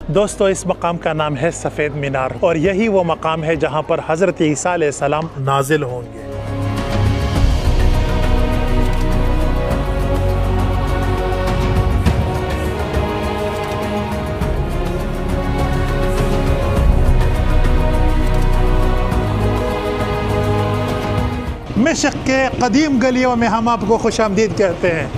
दोस्तों, इस मकाम का नाम है सफ़ेद मीनार और यही वो मकाम है जहाँ पर हज़रत ईसा अलैहिस्सलाम नाजिल होंगे। मिस्र के कदीम गलियों में हम आपको खुशामदीद कहते हैं।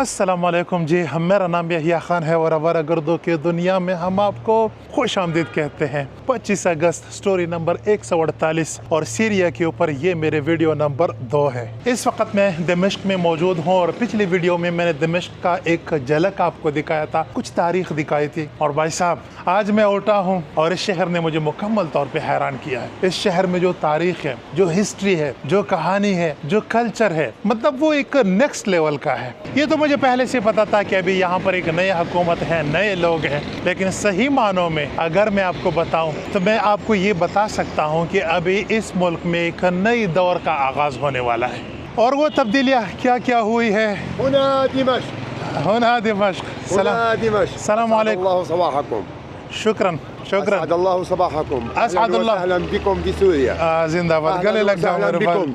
अस्सलाम वालेकुम जी, मेरा नाम यहिया खान है और आवारा गर्दों की दुनिया में हम आपको खुश आमदीद कहते हैं। 25 अगस्त स्टोरी नंबर 148 और सीरिया के ऊपर ये मेरे वीडियो नंबर 2 है। इस वक्त मैं दमिश्क में मौजूद हूँ और पिछली वीडियो में मैंने दमिश्क का एक झलक आपको दिखाया था, कुछ तारीख दिखाई थी। और भाई साहब, आज मैं उल्टा हूँ और इस शहर ने मुझे मुकम्मल तौर पर हैरान किया है। इस शहर में जो तारीख है, जो हिस्ट्री है, जो कहानी है, जो कल्चर है, मतलब वो एक नेक्स्ट लेवल का है। ये तो मुझे पहले से पता था कि अभी यहाँ पर एक नई हुकूमत है, नए लोग हैं, लेकिन सही मानों में अगर मैं आपको बताऊं तो मैं आपको ये बता सकता हूँ कि अभी इस मुल्क में एक नई दौर का आगाज होने वाला है। और वो तब्दीलियाँ क्या क्या हुई है। सलाम अलैकुम। शुक्रन शुक्रन। जिंदाबाद। गले लग जाओ मेरे भाई।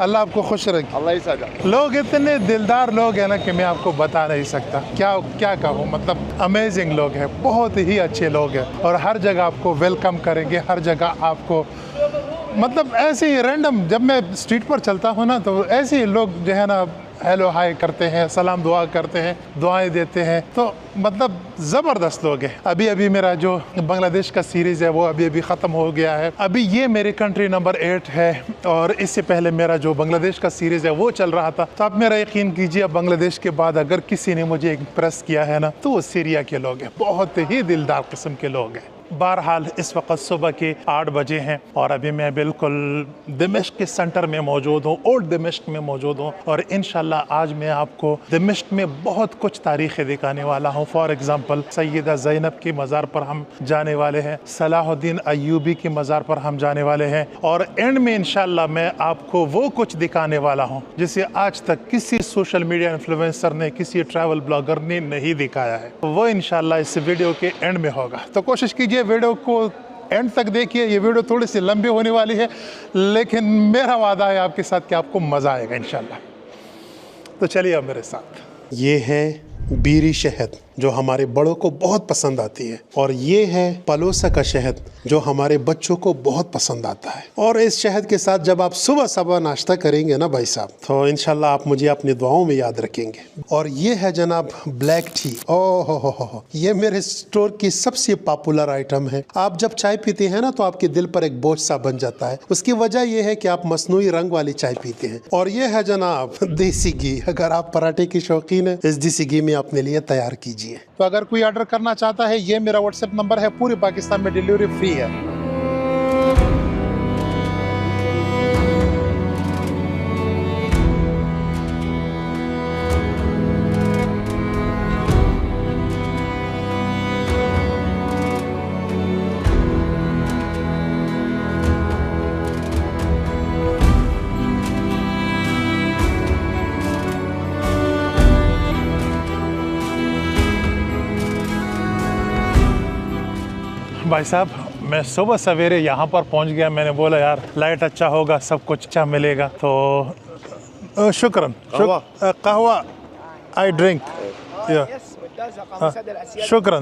अल्लाह आपको खुश रखे। अल्लाह यसअदक। लोग इतने दिलदार लोग हैं ना कि मैं आपको बता नहीं सकता क्या कहूँ। मतलब अमेजिंग लोग हैं, बहुत ही अच्छे लोग हैं और हर जगह आपको वेलकम करेंगे, हर जगह आपको मतलब ऐसे ही रैंडम जब मैं स्ट्रीट पर चलता हूँ ना तो ऐसे ही लोग जो है ना हेलो हाय करते हैं, सलाम दुआ करते हैं, दुआएं देते हैं, तो मतलब ज़बरदस्त लोग हैं। अभी मेरा जो बांग्लादेश का सीरीज़ है वो अभी ख़त्म हो गया है। अभी ये मेरी कंट्री नंबर 8 है और इससे पहले मेरा जो बांग्लादेश का सीरीज़ है वो चल रहा था। तो आप मेरा यकीन कीजिए, अब बांग्लादेश के बाद अगर किसी ने मुझे इम्प्रेस किया है ना तो वो सीरिया के लोग हैं। बहुत ही दिलदार किस्म के लोग हैं। बहरहाल इस वक्त सुबह के 8 बजे हैं और अभी मैं बिल्कुल दमिश्क के सेंटर में मौजूद हूँ, ओल्ड दमिश्क में मौजूद हूँ और इंशाल्लाह आज मैं आपको दमिश्क में बहुत कुछ तारीखें दिखाने वाला हूँ। फॉर एग्ज़ाम्पल सैयदा ज़ैनब की मज़ार पर हम जाने वाले हैं, सलाहुद्दीन अय्यूबी की मज़ार पर हम जाने वाले हैं और एंड में इंशाल्लाह मैं आपको वो कुछ दिखाने वाला हूँ जिसे आज तक किसी सोशल मीडिया इन्फ्लुएंसर ने, किसी ट्रैवल ब्लॉगर ने नहीं दिखाया है। वो इंशाल्लाह इस वीडियो के एंड में होगा। तो कोशिश कीजिए वीडियो को एंड तक देखिए। ये वीडियो थोड़ी सी लंबी होने वाली है लेकिन मेरा वादा है आपके साथ कि आपको मज़ा आएगा इंशाल्लाह। तो चलिए अब मेरे साथ। ये है बीरी शहद जो हमारे बड़ों को बहुत पसंद आती है और ये है पलोसा का शहद जो हमारे बच्चों को बहुत पसंद आता है। और इस शहद के साथ जब आप सुबह सुबह नाश्ता करेंगे ना भाई साहब तो इंशाल्लाह आप मुझे अपनी दुआओं में याद रखेंगे। और ये है जनाब ब्लैक टी। ओह हो, ये मेरे स्टोर की सबसे पॉपुलर आइटम है। आप जब चाय पीते हैं ना तो आपके दिल पर एक बोझ सा बन जाता है। उसकी वजह यह है कि आप मसनूई रंग वाली चाय पीते हैं। और ये है जनाब देसी घी। अगर आप पराठे की शौकीन है, इस देसी घी में अपने लिए तैयार कीजिए। तो अगर कोई ऑर्डर करना चाहता है, ये मेरा व्हाट्सएप नंबर है, पूरे पाकिस्तान में डिलीवरी फ्री है। भाई साहब, मैं सुबह सवेरे यहाँ पर पहुँच गया। मैंने बोला यार लाइट अच्छा होगा, सब कुछ अच्छा मिलेगा। तो शुक्रन। कहवा आई ड्रिंक।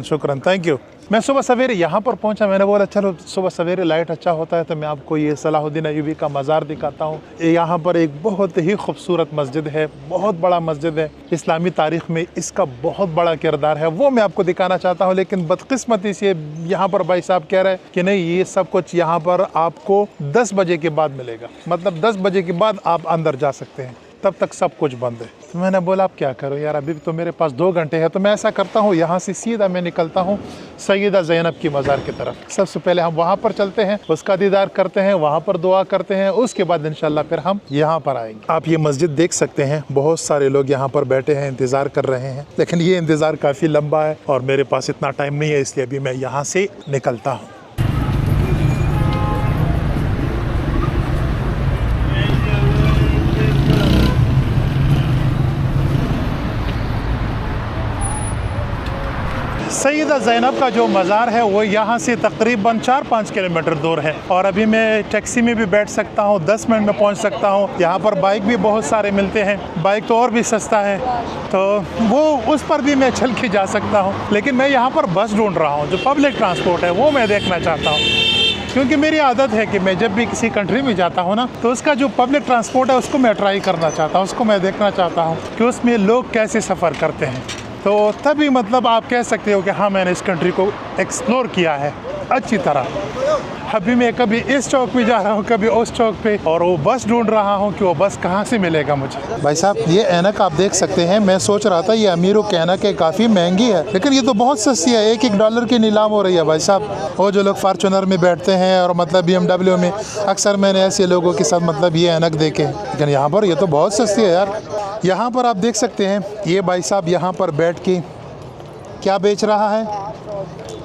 शुक्रन, थैंक यू। मैं सुबह सवेरे यहाँ पर पहुँचा। मैंने बोला चलो सुबह सवेरे लाइट अच्छा होता है तो मैं आपको ये सलाहुद्दीन अय्यूबी का मज़ार दिखाता हूँ। यहाँ पर एक बहुत ही खूबसूरत मस्जिद है, बहुत बड़ा मस्जिद है। इस्लामी तारीख़ में इसका बहुत बड़ा किरदार है, वो मैं आपको दिखाना चाहता हूँ। लेकिन बदकिस्मती से यहाँ पर भाई साहब कह रहे हैं कि नहीं, ये सब कुछ यहाँ पर आपको 10 बजे के बाद मिलेगा। मतलब 10 बजे के बाद आप अंदर जा सकते हैं। तब तक सब कुछ बंद है। तो मैंने बोला अब क्या करूँ यार, अभी तो मेरे पास 2 घंटे है। तो मैं ऐसा करता हूँ, यहाँ से सीधा मैं निकलता हूँ सैयदा ज़ैनब की मज़ार की तरफ। सबसे पहले हम वहाँ पर चलते हैं, उसका दीदार करते हैं, वहाँ पर दुआ करते हैं, उसके बाद इंशाल्लाह फिर हम यहाँ पर आएंगे। आप ये मस्जिद देख सकते हैं, बहुत सारे लोग यहाँ पर बैठे हैं, इंतज़ार कर रहे हैं, लेकिन ये इंतज़ार काफ़ी लंबा है और मेरे पास इतना टाइम नहीं है, इसलिए अभी मैं यहाँ से निकलता हूँ। सैयदा ज़ैनब का जो मज़ार है वो यहाँ से तकरीबन 4-5 किलोमीटर दूर है और अभी मैं टैक्सी में भी बैठ सकता हूँ, 10 मिनट में पहुँच सकता हूँ। यहाँ पर बाइक भी बहुत सारे मिलते हैं, बाइक तो और भी सस्ता है, तो वो उस पर भी मैं चल के जा सकता हूँ। लेकिन मैं यहाँ पर बस ढूंढ रहा हूँ, जो पब्लिक ट्रांसपोर्ट है वो मैं देखना चाहता हूँ, क्योंकि मेरी आदत है कि मैं जब भी किसी कंट्री में जाता हूँ ना, तो उसका जो पब्लिक ट्रांसपोर्ट है उसको मैं ट्राई करना चाहता हूँ, उसको मैं देखना चाहता हूँ कि उसमें लोग कैसे सफ़र करते हैं। तो तभी मतलब आप कह सकते हो कि हाँ, मैंने इस कंट्री को एक्सप्लोर किया है अच्छी तरह। अभी मैं कभी इस चौक पे जा रहा हूँ, कभी उस चौक पे, और वो बस ढूंढ रहा हूँ कि वो बस कहाँ से मिलेगा मुझे। भाई साहब, ये ऐनक आप देख सकते हैं, मैं सोच रहा था ये अमीरों की ऐनक है, काफ़ी महंगी है, लेकिन ये तो बहुत सस्ती है। $1 की नीलाम हो रही है भाई साहब। वो जो लोग फार्चूनर में बैठते हैं और मतलब BMW में, अक्सर मैंने ऐसे लोगों के साथ मतलब ये ऐनक देखे, लेकिन यहाँ पर ये तो बहुत सस्ती है यार। यहाँ पर आप देख सकते हैं, ये भाई साहब यहाँ पर बैठ के क्या बेच रहा है,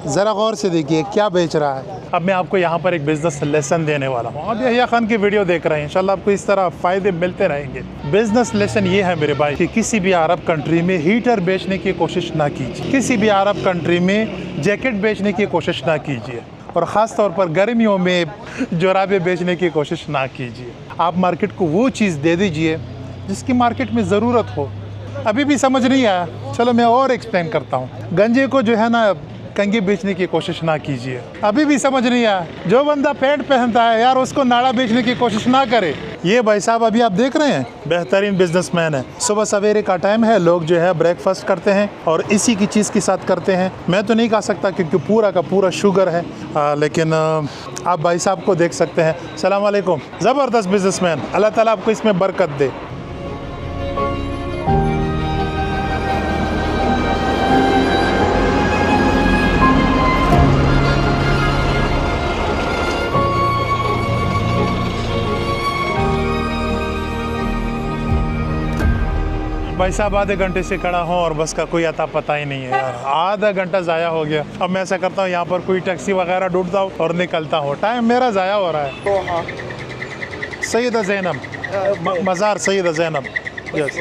ज़रा गौर से देखिए क्या बेच रहा है। अब मैं आपको यहाँ पर एक बिज़नेस लेसन देने वाला हूँ। आप यहिया खान की वीडियो देख रहे हैं, इंशाल्लाह आपको इस तरह फ़ायदे मिलते रहेंगे। बिज़नेस लेसन ये है मेरे भाई कि किसी भी अरब कंट्री में हीटर बेचने की कोशिश ना कीजिए, किसी भी अरब कंट्री में जैकेट बेचने की कोशिश ना कीजिए, और ख़ास तौर पर गर्मियों में जुराबे बेचने की कोशिश ना कीजिए। आप मार्केट को वो चीज़ दे दीजिए जिसकी मार्केट में ज़रूरत हो। अभी भी समझ नहीं आया, चलो मैं और एक्सप्लेन करता हूँ। गंजे को जो है ना कंघी बेचने की कोशिश ना कीजिए। अभी भी समझ नहीं आया, जो बंदा पैंट पहनता है यार उसको नाड़ा बेचने की कोशिश ना करे। ये भाई साहब अभी आप देख रहे हैं, बेहतरीन बिजनेसमैन है। सुबह सवेरे का टाइम है, लोग जो है ब्रेकफास्ट करते हैं और इसी की चीज़ के साथ करते हैं। मैं तो नहीं खा सकता क्योंकि पूरा का पूरा शुगर है, लेकिन आप भाई साहब को देख सकते हैं। सलाम अलैकुम, ज़बरदस्त बिजनेसमैन, अल्लाह ताला आपको इसमें बरकत दे। भाई साहब आधे घंटे से खड़ा हूँ और बस का कोई अता पता ही नहीं है यार, आधा घंटा ज़ाया हो गया। अब मैं ऐसा करता हूँ, यहाँ पर कोई टैक्सी वगैरह ढूंढता हूँ और निकलता हूँ, टाइम मेरा ज़ाया हो रहा है। सैयदा ज़ैनब मज़ार, सैयदा ज़ैनब, यस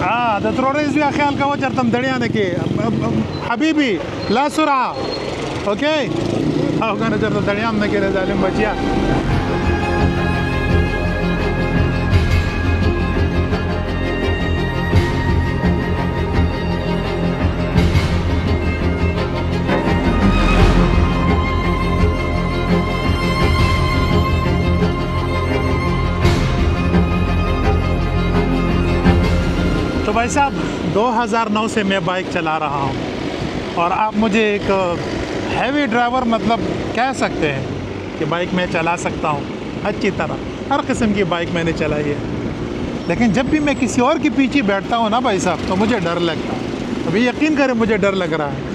हाँ। तो थोड़ा भी ख्याल का वो चरतम दड़िया ने के हबीबी ला सुरा, ओके हाँ चरतम दड़िया हमने के जालिम बचिया। तो भाई साहब 2009 से मैं बाइक चला रहा हूँ और आप मुझे एक हैवी ड्राइवर मतलब कह सकते हैं कि बाइक मैं चला सकता हूँ अच्छी तरह, हर किस्म की बाइक मैंने चलाई है। लेकिन जब भी मैं किसी और के पीछे बैठता हूँ ना भाई साहब, तो मुझे डर लगता है। अभी यकीन करें मुझे डर लग रहा है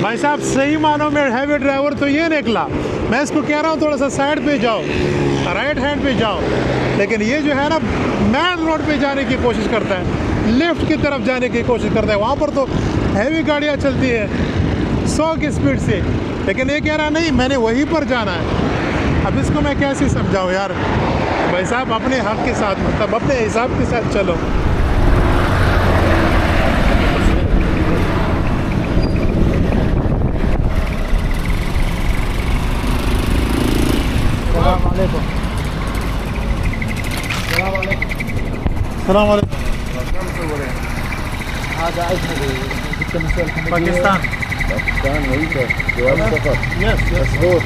भाई साहब, सही मानों में हैवी ड्राइवर तो ये निकला। मैं इसको कह रहा हूँ थोड़ा सा साइड पे जाओ, राइट हैंड पे जाओ, लेकिन ये जो है ना मेन रोड पे जाने की कोशिश करता है, लेफ्ट की तरफ जाने की कोशिश करता है। वहाँ पर तो हैवी गाड़ियाँ चलती है 100 की स्पीड से, लेकिन ये कह रहा नहीं मैंने वहीं पर जाना है। अब इसको मैं कैसे समझाऊँ यार। भाई साहब अपने हक के साथ मतलब अपने हिसाब के साथ चलो। सलाम अलैकुम। Pakistan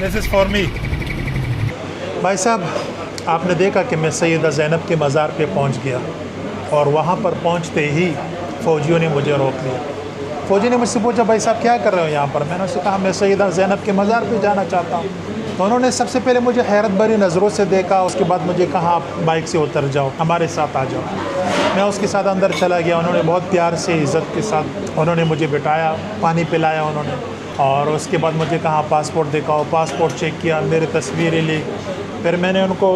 This is for me। भाई साहब आपने देखा कि मैं सैयदा ज़ैनब के मज़ार पे पहुंच गया और वहाँ पर पहुँचते ही फ़ौजियों ने मुझे रोक लिया। फ़ौजी ने मुझसे पूछा भाई साहब क्या कर रहे हो यहाँ पर? मैंने उससे कहा मैं सैयदा ज़ैनब के मज़ार पे जाना चाहता हूँ। तो उन्होंने सबसे पहले मुझे हैरत भरी नज़रों से देखा, उसके बाद मुझे कहा आप बाइक से उतर जाओ, हमारे साथ आ जाओ। मैं उसके साथ अंदर चला गया। उन्होंने बहुत प्यार से इज़्ज़त के साथ उन्होंने मुझे बिठाया, पानी पिलाया उन्होंने, और उसके बाद मुझे कहा पासपोर्ट दिखाओ। पासपोर्ट चेक किया, मेरी तस्वीरें ली। फिर मैंने उनको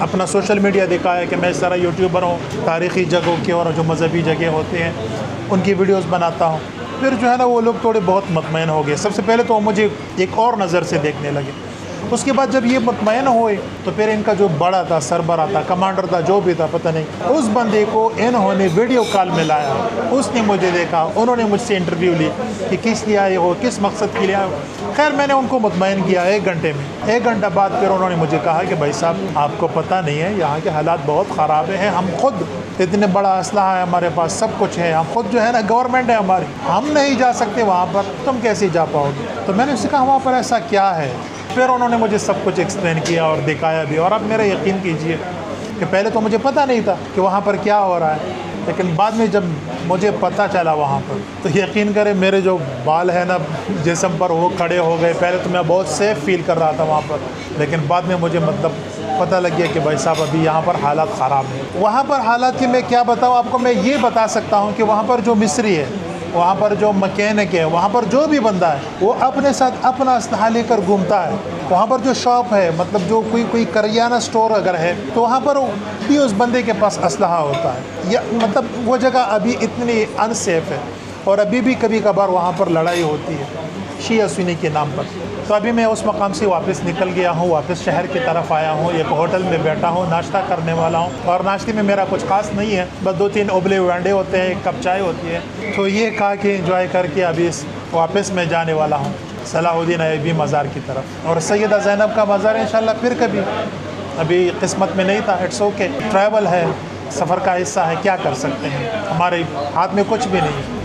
अपना सोशल मीडिया दिखाया कि मैं इस तरह यूट्यूबर हूँ, तारीख़ी जगहों के और जो मज़हबी जगह होते हैं उनकी वीडियोस बनाता हूँ। फिर जो है ना वो लोग थोड़े बहुत मुतमईन हो गए। सबसे पहले तो वो मुझे एक और नज़र से देखने लगे। उसके बाद जब ये मुतमईन हुए तो फिर इनका जो बड़ा था, सरबरा था, कमांडर था, जो भी था पता नहीं, उस बंदे को इन्होंने वीडियो कॉल में लाया। उसने मुझे देखा, उन्होंने मुझसे इंटरव्यू ली कि किस लिए आए हो, किस मकसद के लिए आए हो। खैर मैंने उनको मुतमईन किया 1 घंटे में। 1 घंटा बाद फिर उन्होंने मुझे कहा कि भाई साहब आपको पता नहीं है, यहाँ के हालात बहुत ख़राब हैं, हम खुद इतने बड़ा असलहा है हमारे पास, सब कुछ है, हम खुद जो है ना गवर्नमेंट है हमारी, हम नहीं जा सकते वहाँ पर, तुम कैसे जा पाओगे। तो मैंने उससे कहा वहाँ पर ऐसा क्या है। फिर उन्होंने मुझे सब कुछ एक्सप्लेन किया और दिखाया भी। और अब मेरा यकीन कीजिए कि पहले तो मुझे पता नहीं था कि वहाँ पर क्या हो रहा है, लेकिन बाद में जब मुझे पता चला वहाँ पर, तो यकीन करें मेरे जो बाल है ना जिस्म पर वो खड़े हो गए। पहले तो मैं बहुत सेफ़ फील कर रहा था वहाँ पर, लेकिन बाद में मुझे मतलब पता लग गया कि भाई साहब अभी यहाँ पर हालात ख़राब हैं। वहाँ पर हालात की मैं क्या बताऊँ आपको। मैं ये बता सकता हूँ कि वहाँ पर जो मिस्त्री है, वहाँ पर जो मैकेनिक है, वहाँ पर जो भी बंदा है वो अपने साथ अपना असलहा लेकर घूमता है। वहाँ पर जो शॉप है, मतलब जो कोई करियाना स्टोर अगर है तो वहाँ पर भी उस बंदे के पास असलहा होता है। या मतलब वो जगह अभी इतनी अनसेफ है और अभी भी कभी कभार वहाँ पर लड़ाई होती है शिया सुन्नी के नाम पर। तो अभी मैं उस मकाम से वापस निकल गया हूँ, वापस शहर की तरफ आया हूँ। एक होटल में बैठा हूँ, नाश्ता करने वाला हूँ, और नाश्ते में मेरा कुछ खास नहीं है, बस 2-3 उबले हुए अंडे होते हैं, 1 कप चाय होती है। तो ये खा के एंजॉय करके अभी वापस मैं जाने वाला हूँ सलाहुद्दीन अय्यूबी मज़ार की तरफ, और सैयदा ज़ैनब का मज़ार इंशाल्लाह फिर कभी। अभी किस्मत में नहीं था, इट्स ओके, ट्रैवल है, सफ़र का हिस्सा है, क्या कर सकते हैं, हमारे हाथ में कुछ भी नहीं है।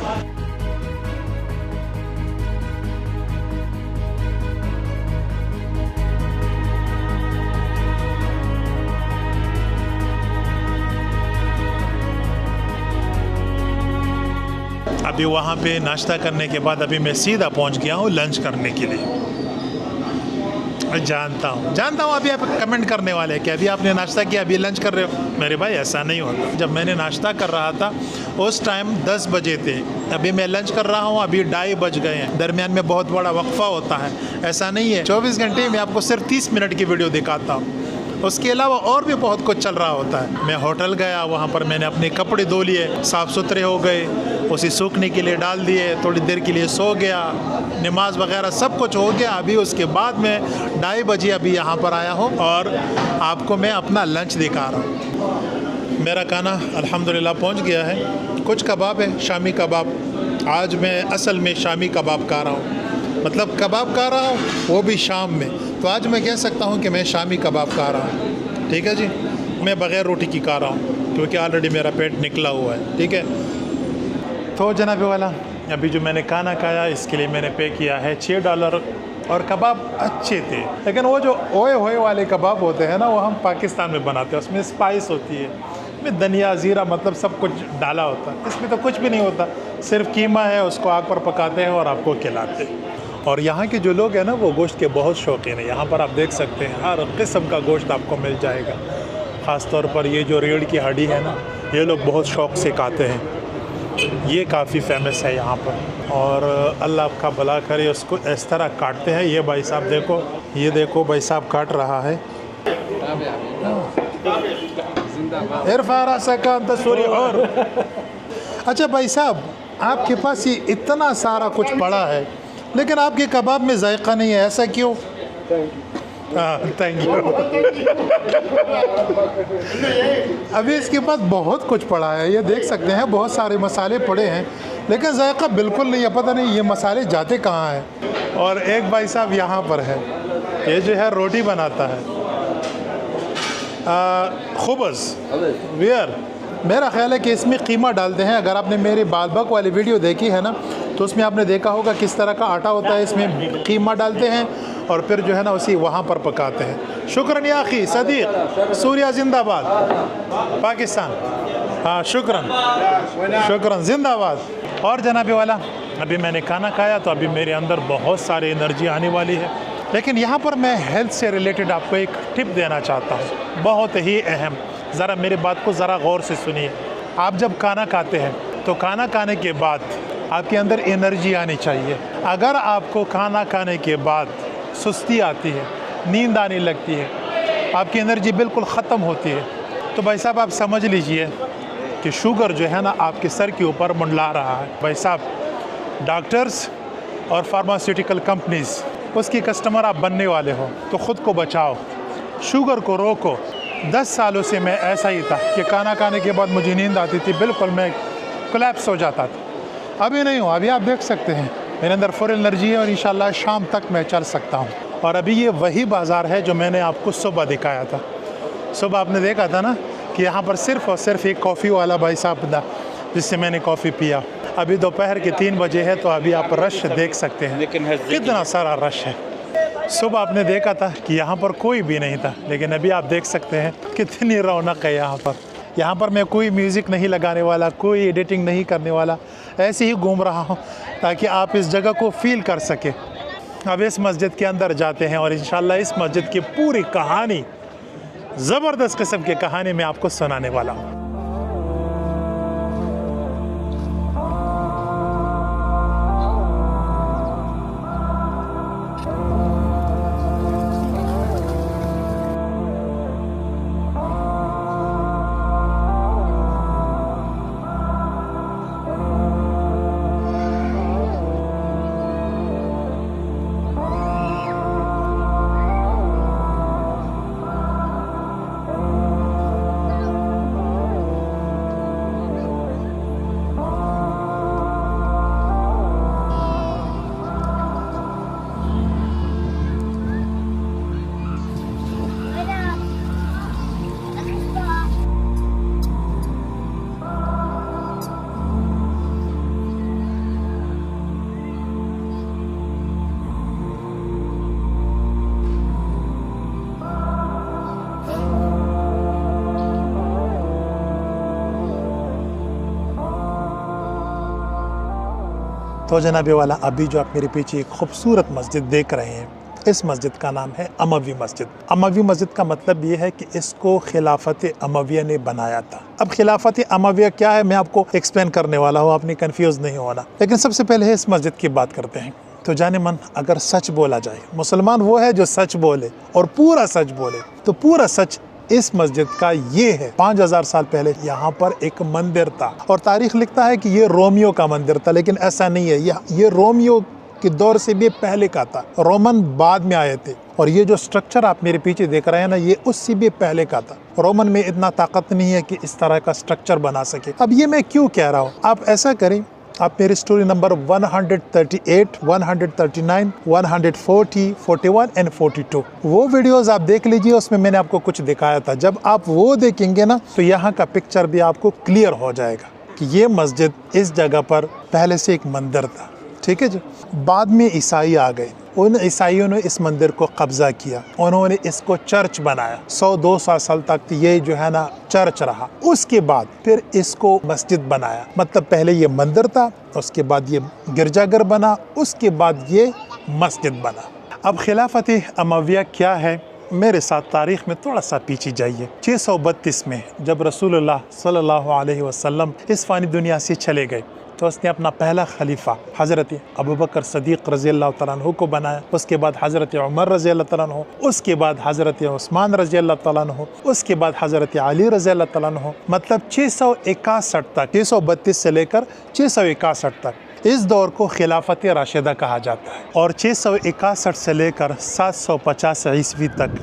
अभी वहाँ पे नाश्ता करने के बाद अभी मैं सीधा पहुँच गया हूँ लंच करने के लिए। जानता हूँ अभी आप कमेंट करने वाले हैं कि अभी आपने नाश्ता किया, अभी लंच कर रहे हो। मेरे भाई ऐसा नहीं होता। जब मैंने नाश्ता कर रहा था उस टाइम 10 बजे थे, अभी मैं लंच कर रहा हूँ, अभी 2:30 बज गए हैं। दरमियान में बहुत बड़ा वक्फा होता है, ऐसा नहीं है 24 घंटे में आपको सिर्फ 30 मिनट की वीडियो दिखाता हूँ। उसके अलावा और भी बहुत कुछ चल रहा होता है। मैं होटल गया, वहाँ पर मैंने अपने कपड़े धो लिए, साफ़ सुथरे हो गए, उसे सूखने के लिए डाल दिए, थोड़ी देर के लिए सो गया, नमाज वगैरह सब कुछ हो गया। अभी उसके बाद मैं 2:30 बजे अभी यहाँ पर आया हूँ और आपको मैं अपना लंच दिखा रहा हूँ। मेरा खाना अल्हम्दुलिल्लाह पहुँच गया है। कुछ कबाब है, शामी कबाब। आज मैं असल में शामी कबाब खा रहा हूँ, मतलब कबाब खा रहा हूँ वो भी शाम में। तो आज मैं कह सकता हूँ कि मैं शामी कबाब खा रहा हूँ, ठीक है जी। मैं बग़ैर रोटी की खा रहा हूँ क्योंकि ऑलरेडी मेरा पेट निकला हुआ है, ठीक है। तो जनाब वाला अभी जो मैंने खाना खाया इसके लिए मैंने पे किया है $6, और कबाब अच्छे थे, लेकिन वो जो ओए होए वाले कबाब होते हैं ना वो हम पाकिस्तान में बनाते हैं। उसमें स्पाइस होती है, इसमें धनिया ज़ीरा मतलब सब कुछ डाला होता है। इसमें तो कुछ भी नहीं होता, सिर्फ कीमा है, उसको आग पर पकाते हैं और आपको खिलाते हैं। और यहाँ के जो लोग हैं ना वो गोश्त के बहुत शौकीन है। यहाँ पर आप देख सकते हैं हर किस्म का गोश्त आपको मिल जाएगा। ख़ास तौर पर ये जो रीढ़ की हड्डी है ना, ये लोग बहुत शौक़ से खाते हैं। ये काफ़ी फेमस है यहाँ पर, और अल्लाह आपका भला करे। उसको इस तरह काटते हैं। ये भाई साहब देखो, ये देखो भाई साहब काट रहा है। और अच्छा भाई साहब, आपके पास ये इतना सारा कुछ पड़ा है लेकिन आपके कबाब में जायका नहीं है, ऐसा क्यों? Thank you. अभी इसके पास बहुत कुछ पड़ा है, ये देख सकते हैं, बहुत सारे मसाले पड़े हैं लेकिन जायका बिल्कुल नहीं है। पता नहीं ये मसाले जाते कहाँ हैं। और एक भाई साहब यहाँ पर है, ये जो है रोटी बनाता है, खुबज़ वेयर। मेरा ख्याल है कि इसमें कीमा डालते हैं। अगर आपने मेरी बालबक वाली वीडियो देखी है ना तो उसमें आपने देखा होगा किस तरह का आटा होता है, इसमें कीमा डालते हैं और फिर जो है ना उसी वहाँ पर पकाते हैं। शुक्रन या अखी सदीक, सूर्या जिंदाबाद, पाकिस्तान। हाँ शुक्रन जिंदाबाद। और जनाबी वाला अभी मैंने खाना खाया तो अभी मेरे अंदर बहुत सारी एनर्जी आने वाली है, लेकिन यहाँ पर मैं हेल्थ से रिलेटेड आपको एक टिप देना चाहता हूँ, बहुत ही अहम। ज़रा मेरी बात को ज़रा गौर से सुनिए। आप जब खाना खाते हैं तो खाना खाने के बाद आपके अंदर एनर्जी आनी चाहिए। अगर आपको खाना खाने के बाद सुस्ती आती है, नींद आने लगती है, आपकी एनर्जी बिल्कुल ख़त्म होती है, तो भाई साहब आप समझ लीजिए कि शुगर जो है ना आपके सर के ऊपर मंडला रहा है। भाई साहब, डॉक्टर्स और फार्मास्यूटिकल कंपनीज़ उसकी कस्टमर आप बनने वाले हो, तो ख़ुद को बचाओ, शुगर को रोको। 10 सालों से मैं ऐसा ही था कि खाना खाने के बाद मुझे नींद आती थी, बिल्कुल मैं कोलैप्स हो जाता था। अभी नहीं हूँ, अभी आप देख सकते हैं मेरे अंदर फुल एनर्जी है और इंशाल्लाह शाम तक मैं चल सकता हूँ। और अभी ये वही बाज़ार है जो मैंने आपको सुबह दिखाया था। सुबह आपने देखा था ना कि यहाँ पर सिर्फ़ और सिर्फ एक कॉफ़ी वाला भाई साहब था जिससे मैंने कॉफ़ी पिया। अभी दोपहर के 3 बजे है, तो अभी आप रश देख सकते हैं कितना सारा रश है। सुबह आपने देखा था कि यहाँ पर कोई भी नहीं था, लेकिन अभी आप देख सकते हैं कितनी रौनक है यहाँ पर। यहाँ पर मैं कोई म्यूज़िक नहीं लगाने वाला, कोई एडिटिंग नहीं करने वाला, ऐसे ही घूम रहा हूँ ताकि आप इस जगह को फ़ील कर सकें। अब इस मस्जिद के अंदर जाते हैं और इंशाल्लाह इस मस्जिद की पूरी कहानी, ज़बरदस्त किस्म की कहानी मैं आपको सुनाने वाला हूँ। तो जनाबे वाला, अभी जो आप मेरे पीछे एक खूबसूरत मस्जिद देख रहे हैं, इस मस्जिद का नाम है अमवी मस्जिद। अमवी मस्जिद का मतलब ये है कि इसको खिलाफत अमविया ने बनाया था। अब खिलाफत अमविया क्या है मैं आपको एक्सप्लेन करने वाला हूँ, आपने कंफ्यूज नहीं होना। लेकिन सबसे पहले इस मस्जिद की बात करते हैं। तो जाने मन, अगर सच बोला जाए, मुसलमान वो है जो सच बोले और पूरा सच बोले, तो पूरा सच इस मस्जिद का ये है। 5000 साल पहले यहाँ पर एक मंदिर था और तारीख लिखता है कि ये रोमियो का मंदिर था, लेकिन ऐसा नहीं है। ये रोमियो के दौर से भी पहले का था, रोमन बाद में आए थे। और ये जो स्ट्रक्चर आप मेरे पीछे देख रहे हैं ना, ये उससे भी पहले का था। रोमन में इतना ताकत नहीं है कि इस तरह का स्ट्रक्चर बना सके। अब ये मैं क्यों कह रहा हूँ, आप ऐसा करें, आप मेरी स्टोरी नंबर 138, 139, 140, 41 एंड 42 वो वीडियोस आप देख लीजिए। उसमें मैंने आपको कुछ दिखाया था। जब आप वो देखेंगे ना, तो यहाँ का पिक्चर भी आपको क्लियर हो जाएगा कि ये मस्जिद इस जगह पर पहले से एक मंदिर था। ठीक है जी। बाद में ईसाई आ गए, उन ईसाइयों ने इस मंदिर को कब्जा किया, उन्होंने इसको चर्च बनाया। 100-200 साल तक ये जो है ना चर्च रहा। उसके बाद फिर इसको मस्जिद बनाया। मतलब पहले ये मंदिर था, उसके बाद ये गिरजाघर बना, उसके बाद ये मस्जिद बना। अब खिलाफत अमविया क्या है, मेरे साथ तारीख में थोड़ा सा पीछे जाइए। 632 में जब रसूलुल्लाह सल्लल्लाहु अलैहि वसल्लम इस फानी दुनिया से चले गए, तो उसने अपना पहला खलीफा हज़रत अबू बकर सदीक़ रज़ी अल्लाह तआला अन्हु को बनाया। उसके बाद हज़रत उमर रज़ी अल्लाह तआला अन्हु, उसके बाद हज़रत उस्मान रज़ी अल्लाह तआला अन्हु, उसके बाद हज़रत अली रज़ी अल्लाह तआला अन्हु। मतलब 661 तक, 632 से लेकर 661 तक इस दौर को खिलाफत राशिदा कहा जाता है। और 661 से लेकर 750 ईस्वी तक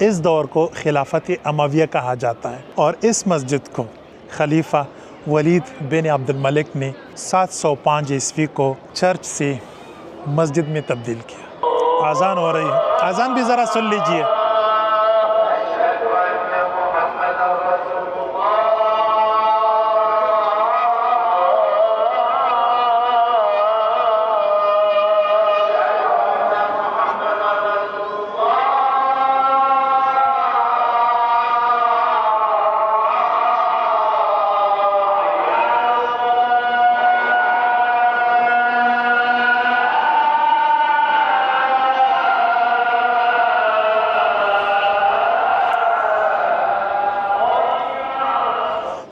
इस दौर को खिलाफत अमविया कहा जाता है। और इस मस्जिद को खलीफा वलीद बिन अब्दुल मलिक ने 705 ईस्वी को चर्च से मस्जिद में तब्दील किया। आज़ान हो रही है, आज़ान भी ज़रा सुन लीजिए।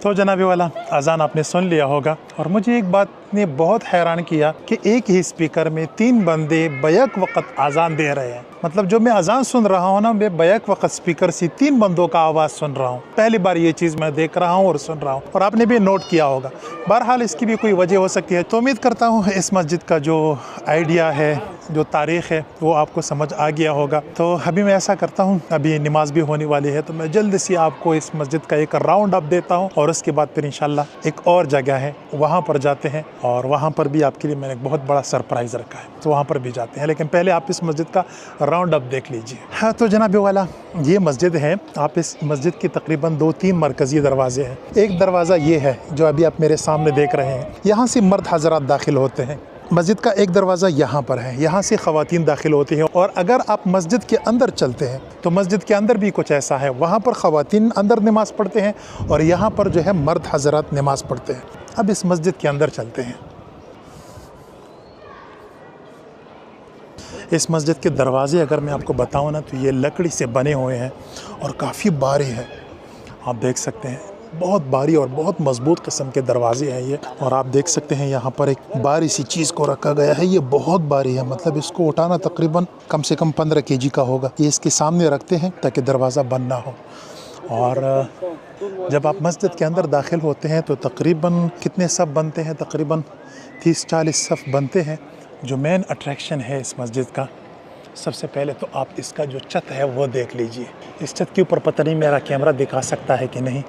तो जनाबी वाला अजान आपने सुन लिया होगा और मुझे एक बात ने बहुत हैरान किया कि एक ही स्पीकर में 3 बंदे बैक वक्त अजान दे रहे हैं। मतलब जो मैं अजान सुन रहा हूँ ना, मैं बैक वक्त स्पीकर से 3 बंदों का आवाज़ सुन रहा हूँ। पहली बार ये चीज़ मैं देख रहा हूँ और सुन रहा हूँ और आपने भी नोट किया होगा। बहरहाल इसकी भी कोई वजह हो सकती है। तो उम्मीद करता हूँ इस मस्जिद का जो आइडिया है, जो तारीख़ है, वो आपको समझ आ गया होगा। तो अभी मैं ऐसा करता हूँ, अभी नमाज भी होने वाली है, तो मैं जल्द से आपको इस मस्जिद का एक राउंड अप देता हूँ और उसके बाद फिर इंशाल्लाह एक और जगह है वहाँ पर जाते हैं और वहाँ पर भी आपके लिए मैंने एक बहुत बड़ा सरप्राइज़ रखा है, तो वहाँ पर भी जाते हैं। लेकिन पहले आप इस मस्जिद का राउंड अप देख लीजिए। हाँ तो जनाब वाला ये मस्जिद है। आप इस मस्जिद की तकरीबन 2-3 मरकज़ी दरवाजे हैं। एक दरवाज़ा ये है जो अभी आप मेरे सामने देख रहे हैं, यहाँ से मर्द हजरात दाखिल होते हैं। मस्जिद का एक दरवाज़ा यहाँ पर है, यहाँ से ख़वातीन दाखिल होती हैं। और अगर आप मस्जिद के अंदर चलते हैं तो मस्जिद के अंदर भी कुछ ऐसा है, वहाँ पर ख़वातीन अंदर नमाज़ पढ़ते हैं और यहाँ पर जो है मर्द हजरात नमाज़ पढ़ते हैं। अब इस मस्जिद के अंदर चलते हैं। इस मस्जिद के दरवाज़े अगर मैं आपको बताऊँ ना, तो ये लकड़ी से बने हुए हैं और काफ़ी भारी है। आप देख सकते हैं, बहुत भारी और बहुत मजबूत किस्म के दरवाजे हैं ये। और आप देख सकते हैं यहाँ पर एक भारी सी चीज़ को रखा गया है, ये बहुत भारी है। मतलब इसको उठाना तकरीबन कम से कम 15 kg का होगा। ये इसके सामने रखते हैं ताकि दरवाज़ा बंद ना हो। और जब आप मस्जिद के अंदर दाखिल होते हैं तो तकरीबन कितने सफ़ बनते हैं, तकरीबन 30-40 सफ़ बनते हैं। जो मेन अट्रैक्शन है इस मस्जिद का, सबसे पहले तो आप इसका जो छत है वो देख लीजिए। इस छत के ऊपर पता नहीं मेरा कैमरा दिखा सकता है कि नहीं,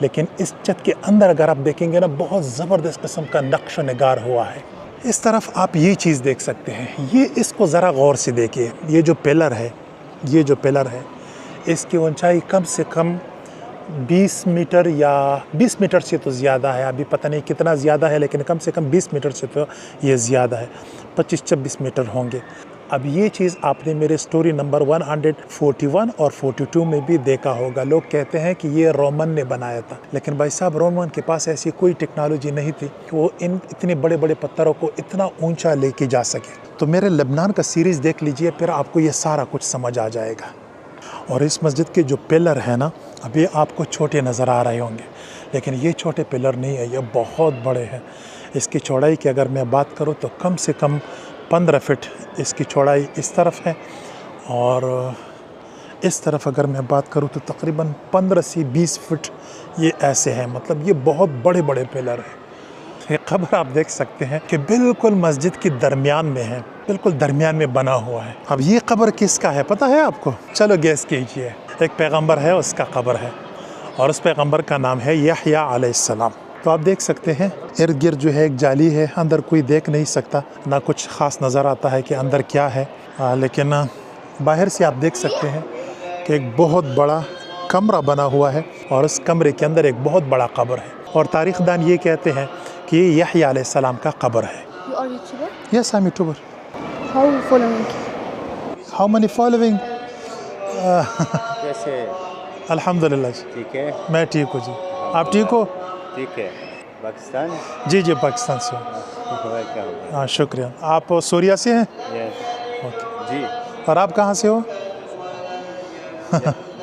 लेकिन इस छत के अंदर अगर आप देखेंगे ना, बहुत ज़बरदस्त किस्म का नक्श नगार हुआ है। इस तरफ आप ये चीज़ देख सकते हैं, ये इसको ज़रा गौर से देखिए। ये जो पिलर है, ये जो पिलर है, इसकी ऊंचाई कम से कम 20 मीटर या 20 मीटर से तो ज़्यादा है। अभी पता नहीं कितना ज़्यादा है, लेकिन कम से कम 20 मीटर से तो ये ज़्यादा है, 25-26 मीटर होंगे। अब ये चीज़ आपने मेरे स्टोरी नंबर 141 और 42 में भी देखा होगा। लोग कहते हैं कि ये रोमन ने बनाया था, लेकिन भाई साहब रोमन के पास ऐसी कोई टेक्नोलॉजी नहीं थी कि वो इन इतने बड़े बड़े पत्थरों को इतना ऊंचा लेके जा सके। तो मेरे लेबनान का सीरीज़ देख लीजिए, फिर आपको ये सारा कुछ समझ आ जाएगा। और इस मस्जिद के जो पिलर है ना, अभी आपको छोटे नज़र आ रहे होंगे, लेकिन ये छोटे पिलर नहीं है, ये बहुत बड़े हैं। इसकी चौड़ाई की अगर मैं बात करूँ तो कम से कम 15 फीट इसकी चौड़ाई इस तरफ है, और इस तरफ अगर मैं बात करूँ तो तकरीबन 15 से 20 फीट ये ऐसे हैं। मतलब ये बहुत बड़े बड़े पिलर हैं। ये कब्र आप देख सकते हैं कि बिल्कुल मस्जिद के दरमियान में है, बिल्कुल दरमियान में बना हुआ है। अब ये कब्र किसका है पता है आपको? चलो गेस कीजिए। एक पैगंबर है, उसका कब्र है, और उस पैगंबर का नाम है यहया अलैहिस्सलाम। तो आप देख सकते हैं इर्द गिर्द जो है एक जाली है, अंदर कोई देख नहीं सकता, ना कुछ ख़ास नज़र आता है कि अंदर क्या है। लेकिन बाहर से आप देक सकते हैं कि एक बहुत बड़ा कमरा बना हुआ है और उस कमरे के अंदर एक बहुत बड़ा कब्र है। और तारीख़दान ये कहते हैं कि ये यहया अलैहिस्सलाम का कब्र है। You are YouTuber? Yes, I'm YouTuber. How following? How many following? कैसे? अल्हम्दुलिल्लाह जी, ठीक है, मैं ठीक हूँ जी। आप ठीक हो? ठीक है। पाकिस्तान? जी जी, पाकिस्तान से हूँ। वेलकम। हाँ शुक्रिया। आप सूरिया से हैं? यस। ओके। जी। और आप कहाँ से हो?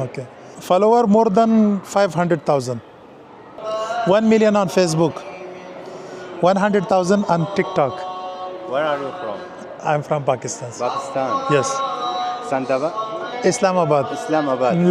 Okay. Follower more than 500,000. 1 million on Facebook. 100,000 on TikTok. Where are you from? I'm from Pakistan. Pakistan. Yes. Santaba? Islamabad. Islamabad.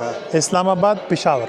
हाँ. Islamabad, Peshawar.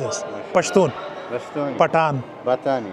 Yes. Pashtun. Pashtun. Patan. Batani.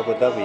Abu Dhabi.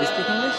you speak English?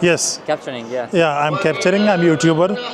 Yes. capturing, yeah. Yeah, I'm capturing. I'm YouTuber.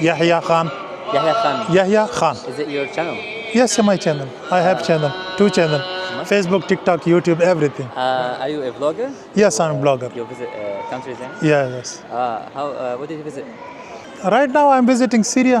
Yahya Khan. Yahya Khan. Yahya Khan. Is it your channel? Yes, my channel. I have channel. 2 channel. Facebook, TikTok, YouTube, everything. Are you a vlogger? Yes, I'm a blogger. You visit countries then? Yeah, yes. What did you visit? Right now I'm visiting Syria.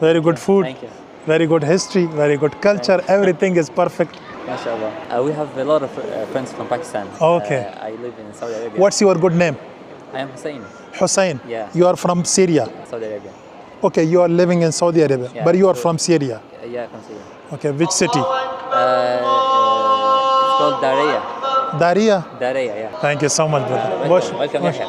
very good food. Thank you. very good history, very good culture, everything is perfect. MashaAllah. We have a lot of friends from Pakistan. Okay. I live in Saudi Arabia. What's your good name? I am Hussein, Hussein. Yeah. You are from Syria. Saudi Arabia. Okay, you are living in Saudi Arabia, Yeah, but you are so- from Syria. Yeah, from Syria. Okay, which city? It's called Daraya. Daria. Daraya, yeah. Thank you so much, brother. Welcome, Yahya.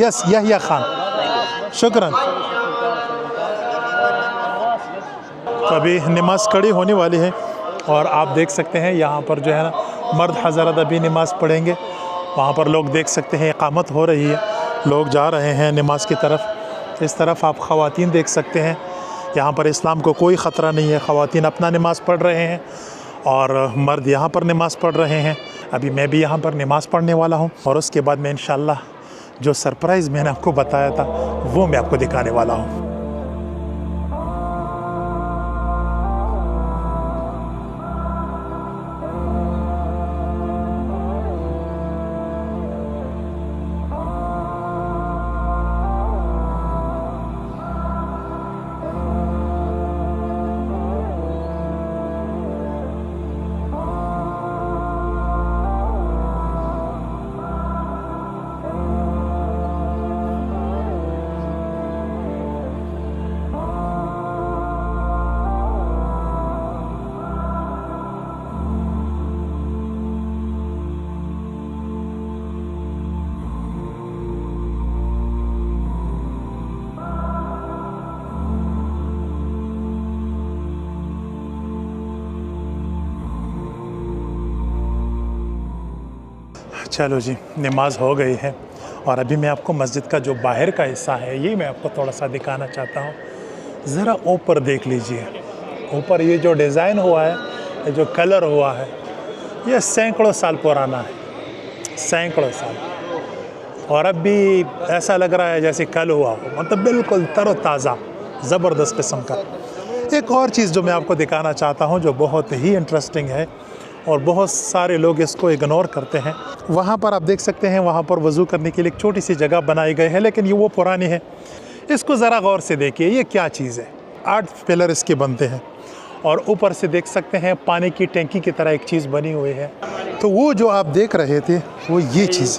Yes, Yahya Khan. शुक्रान. तो अभी नमाज कड़ी होने वाली है और आप देख सकते हैं यहाँ पर जो है ना मर्द हज़रत अभी नमाज पढ़ेंगे। वहाँ पर लोग देख सकते हैं इकामत हो रही है, लोग जा रहे हैं नमाज की तरफ। इस तरफ आप ख़वातीन देख सकते हैं। यहाँ पर इस्लाम को कोई ख़तरा नहीं है, ख़वातीन अपना नमाज पढ़ रहे हैं और मर्द यहाँ पर नमाज़ पढ़ रहे हैं। अभी मैं भी यहाँ पर नमाज़ पढ़ने वाला हूँ और उसके बाद मैं इंशाअल्लाह जो सरप्राइज़ मैंने आपको बताया था वो मैं आपको दिखाने वाला हूँ। चलो जी, नमाज हो गई है और अभी मैं आपको मस्जिद का जो बाहर का हिस्सा है ये मैं आपको थोड़ा सा दिखाना चाहता हूँ। ज़रा ऊपर देख लीजिए, ऊपर ये जो डिज़ाइन हुआ है, ये जो कलर हुआ है, ये सैकड़ों साल पुराना है, सैकड़ों साल। और अब भी ऐसा लग रहा है जैसे कल हुआ हो, मतलब बिल्कुल तरोताज़ा, ज़बरदस्त किस्म का। एक और चीज़ जो मैं आपको दिखाना चाहता हूँ जो बहुत ही इंटरेस्टिंग है और बहुत सारे लोग इसको इग्नोर करते हैं। वहाँ पर आप देख सकते हैं, वहाँ पर वज़ू करने के लिए एक छोटी सी जगह बनाई गई है, लेकिन ये वो पुरानी है। इसको ज़रा गौर से देखिए, ये क्या चीज़ है। 8 पिलर इसके बनते हैं और ऊपर से देख सकते हैं पानी की टैंकी की तरह एक चीज़ बनी हुई है। तो वो जो आप देख रहे थे वो ये चीज़,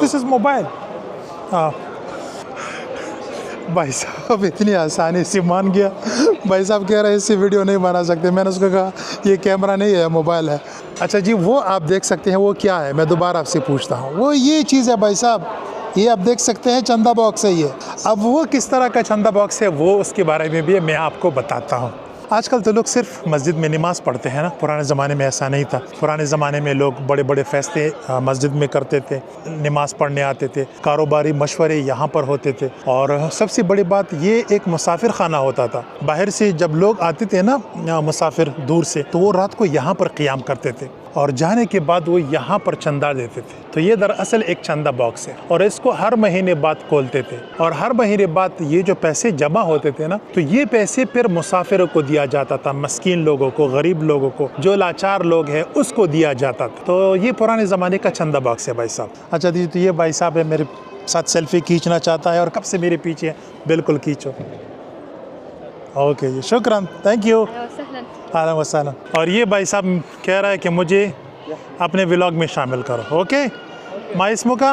This is mobile. हाँ। भाई साहब इतनी आसानी से मान गया। भाई साहब कह रहे हैं इससे वीडियो नहीं बना सकते। मैंने उसको कहा ये कैमरा नहीं है, मोबाइल है। अच्छा जी, वो आप देख सकते हैं वो क्या है, मैं दोबारा आपसे पूछता हूँ। वो ये चीज़ है भाई साहब, ये आप देख सकते हैं चंदा बॉक्स है ये। अब वो किस तरह का चंदा बॉक्स है वो उसके बारे में भी मैं आपको बताता हूँ। आजकल तो लोग सिर्फ मस्जिद में नमाज़ पढ़ते हैं ना, पुराने ज़माने में ऐसा नहीं था। पुराने ज़माने में लोग बड़े बड़े फ़ैसले मस्जिद में करते थे, नमाज़ पढ़ने आते थे, कारोबारी मशवरे यहाँ पर होते थे। और सबसे बड़ी बात ये एक मुसाफिर खाना होता था। बाहर से जब लोग आते थे ना मुसाफिर दूर से, तो वो रात को यहाँ पर क़ियाम करते थे और जाने के बाद वो यहाँ पर चंदा देते थे। तो ये दरअसल एक चंदा बॉक्स है और इसको हर महीने बाद खोलते थे और हर महीने बाद ये जो पैसे जमा होते थे ना, तो ये पैसे फिर मुसाफिरों को दिया जाता था, मस्कीन लोगों को, गरीब लोगों को, जो लाचार लोग हैं उसको दिया जाता था। तो ये पुराने ज़माने का चंदा बॉक्स है भाई साहब। अच्छा जी, तो ये भाई साहब है मेरे साथ सेल्फी खींचना चाहता है और कब से मेरे पीछे है। बिल्कुल खींचो। ओके जी, शुक्रान, थैंक यू। आला वसाला। और ये भाई साहब कह रहा है कि मुझे अपने व्लॉग में शामिल करो। ओके, माँ इसमो का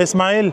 इस्माइल।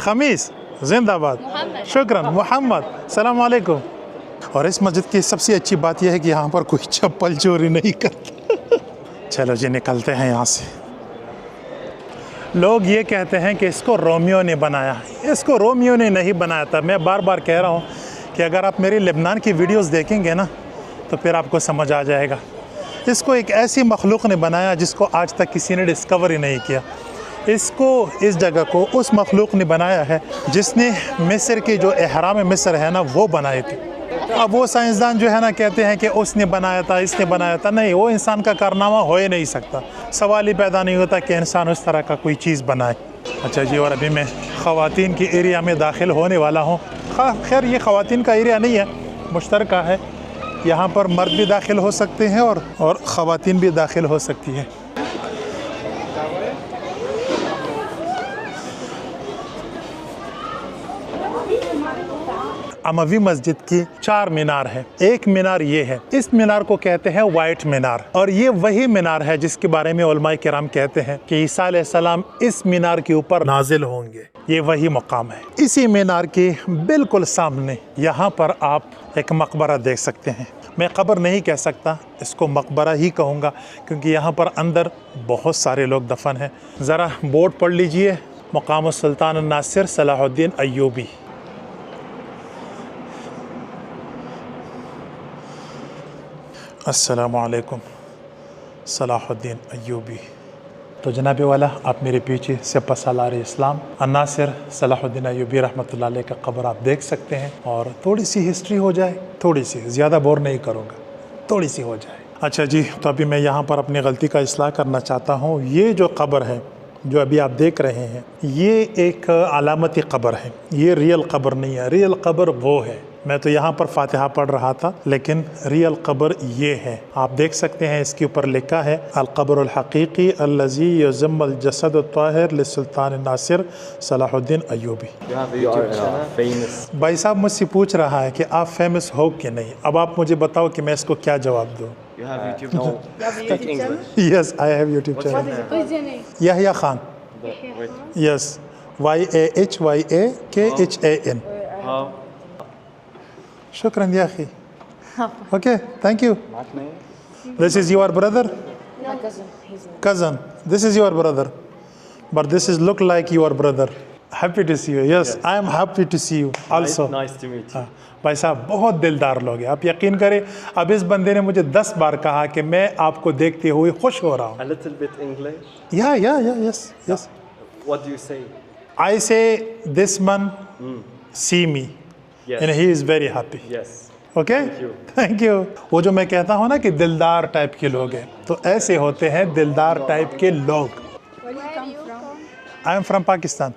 खमीस जिंदाबाद। शुक्रान। मोहम्मद, सलाम वालेकुम। और इस मस्जिद की सबसे अच्छी बात यह है कि यहाँ पर कोई चप्पल चोरी नहीं करता। चलो जी, निकलते हैं यहाँ से। लोग ये कहते हैं कि इसको रोमियो ने बनाया। इसको रोमियो ने नहीं बनाया था। मैं बार बार कह रहा हूँ कि अगर आप मेरी लेबनान की वीडियोस देखेंगे ना तो फिर आपको समझ आ जाएगा। इसको एक ऐसी मखलूक ने बनाया जिसको आज तक किसी ने डिस्कवर ही नहीं किया। इसको, इस जगह को उस मखलूक ने बनाया है जिसने मिस्र के जो एहराम मिस्र है ना वो बनाए थे। अब वो साइंसदान जो है ना कहते हैं कि उसने बनाया था, इसने बनाया था। नहीं, वो इंसान का कारनामा हो ही नहीं सकता। सवाल ही पैदा नहीं होता कि इंसान उस तरह का कोई चीज़ बनाए। अच्छा जी, और अभी मैं ख़वातीन की एरिया में दाखिल होने वाला हूँ। खैर ये ख़वातीन का एरिया नहीं है, मुश्तरका है। यहाँ पर मर्द भी दाखिल हो सकते हैं और ख़वातीन भी दाखिल हो सकती हैं। अमवी मस्जिद की 4 मीनार है। एक मीनार ये है, इस मीनार को कहते हैं वाइट मीनार, और ये वही मीनार है जिसके बारे में उलमाए किराम कहते हैं कि ईसा अलैहिस्सलाम इस मीनार के ऊपर नाजिल होंगे। ये वही मकाम है। इसी मीनार के बिल्कुल सामने यहाँ पर आप एक मकबरा देख सकते हैं। मैं कब्र नहीं कह सकता, इसको मकबरा ही कहूँगा, क्योंकि यहाँ पर अंदर बहुत सारे लोग दफन हैं। ज़रा बोर्ड पढ़ लीजिए, मकाम सुल्तान नासिर सलाहुद्दीन अय्यूबी। अस्सलामु अलैकुम, सलाहुद्दीन अय्यूबी। तो जनाबे वाला, आप मेरे पीछे सिपह सालार इस्लाम अन्नासिर सलाहुद्दीन अय्यूबी रहमतुल्लाह अलैह का कब्र आप देख सकते हैं। और थोड़ी सी हिस्ट्री हो जाए, थोड़ी सी, ज़्यादा बोर नहीं करूँगा, थोड़ी सी हो जाए। अच्छा जी, तो अभी मैं यहाँ पर अपनी गलती का इस्लाह करना चाहता हूँ। ये जो कब्र है जो अभी आप देख रहे हैं, ये एक अलामती कब्र है, ये रियल कब्र नहीं है। रियल कब्र वो है, मैं तो यहाँ पर फातिहा पढ़ रहा था, लेकिन रियल कब्र ये है। आप देख सकते हैं, इसके ऊपर लिखा है अल कब्रुल हकीकी अल्लज़ी यज़म्मुल जसद अत-ताहिर लिसुल्तान नासिर सलाहुद्दीन अय्यूबी। भाई साहब मुझसे पूछ रहा है कि आप फेमस हो कि नहीं। अब आप मुझे बताओ कि मैं इसको क्या जवाब दूँ। Yes, I have YouTube channel, Yahya Khan. Yes, YAHYAKHAN। शुक्रन या अखी। Okay, thank you. This is your brother? My cousin. He's a Cousin, this is your brother, but this is look like your brother. Happy to see you. Yes, I am happy to see you also. Nice to meet you. भाई साहब बहुत दिलदार लोग हैं, आप यकीन करें। अब इस बंदे ने मुझे 10 बार कहा कि मैं आपको देखते हुए खुश हो रहा हूँ। A little bit English. Yes. What do you say? I say this man see me, Yes. and he is very happy. Yes. Okay, thank you. वो जो मैं कहता हूँ ना कि दिलदार टाइप के लोग हैं, तो ऐसे होते हैं दिलदार टाइप के लोग। Where do you come from? I am from Pakistan.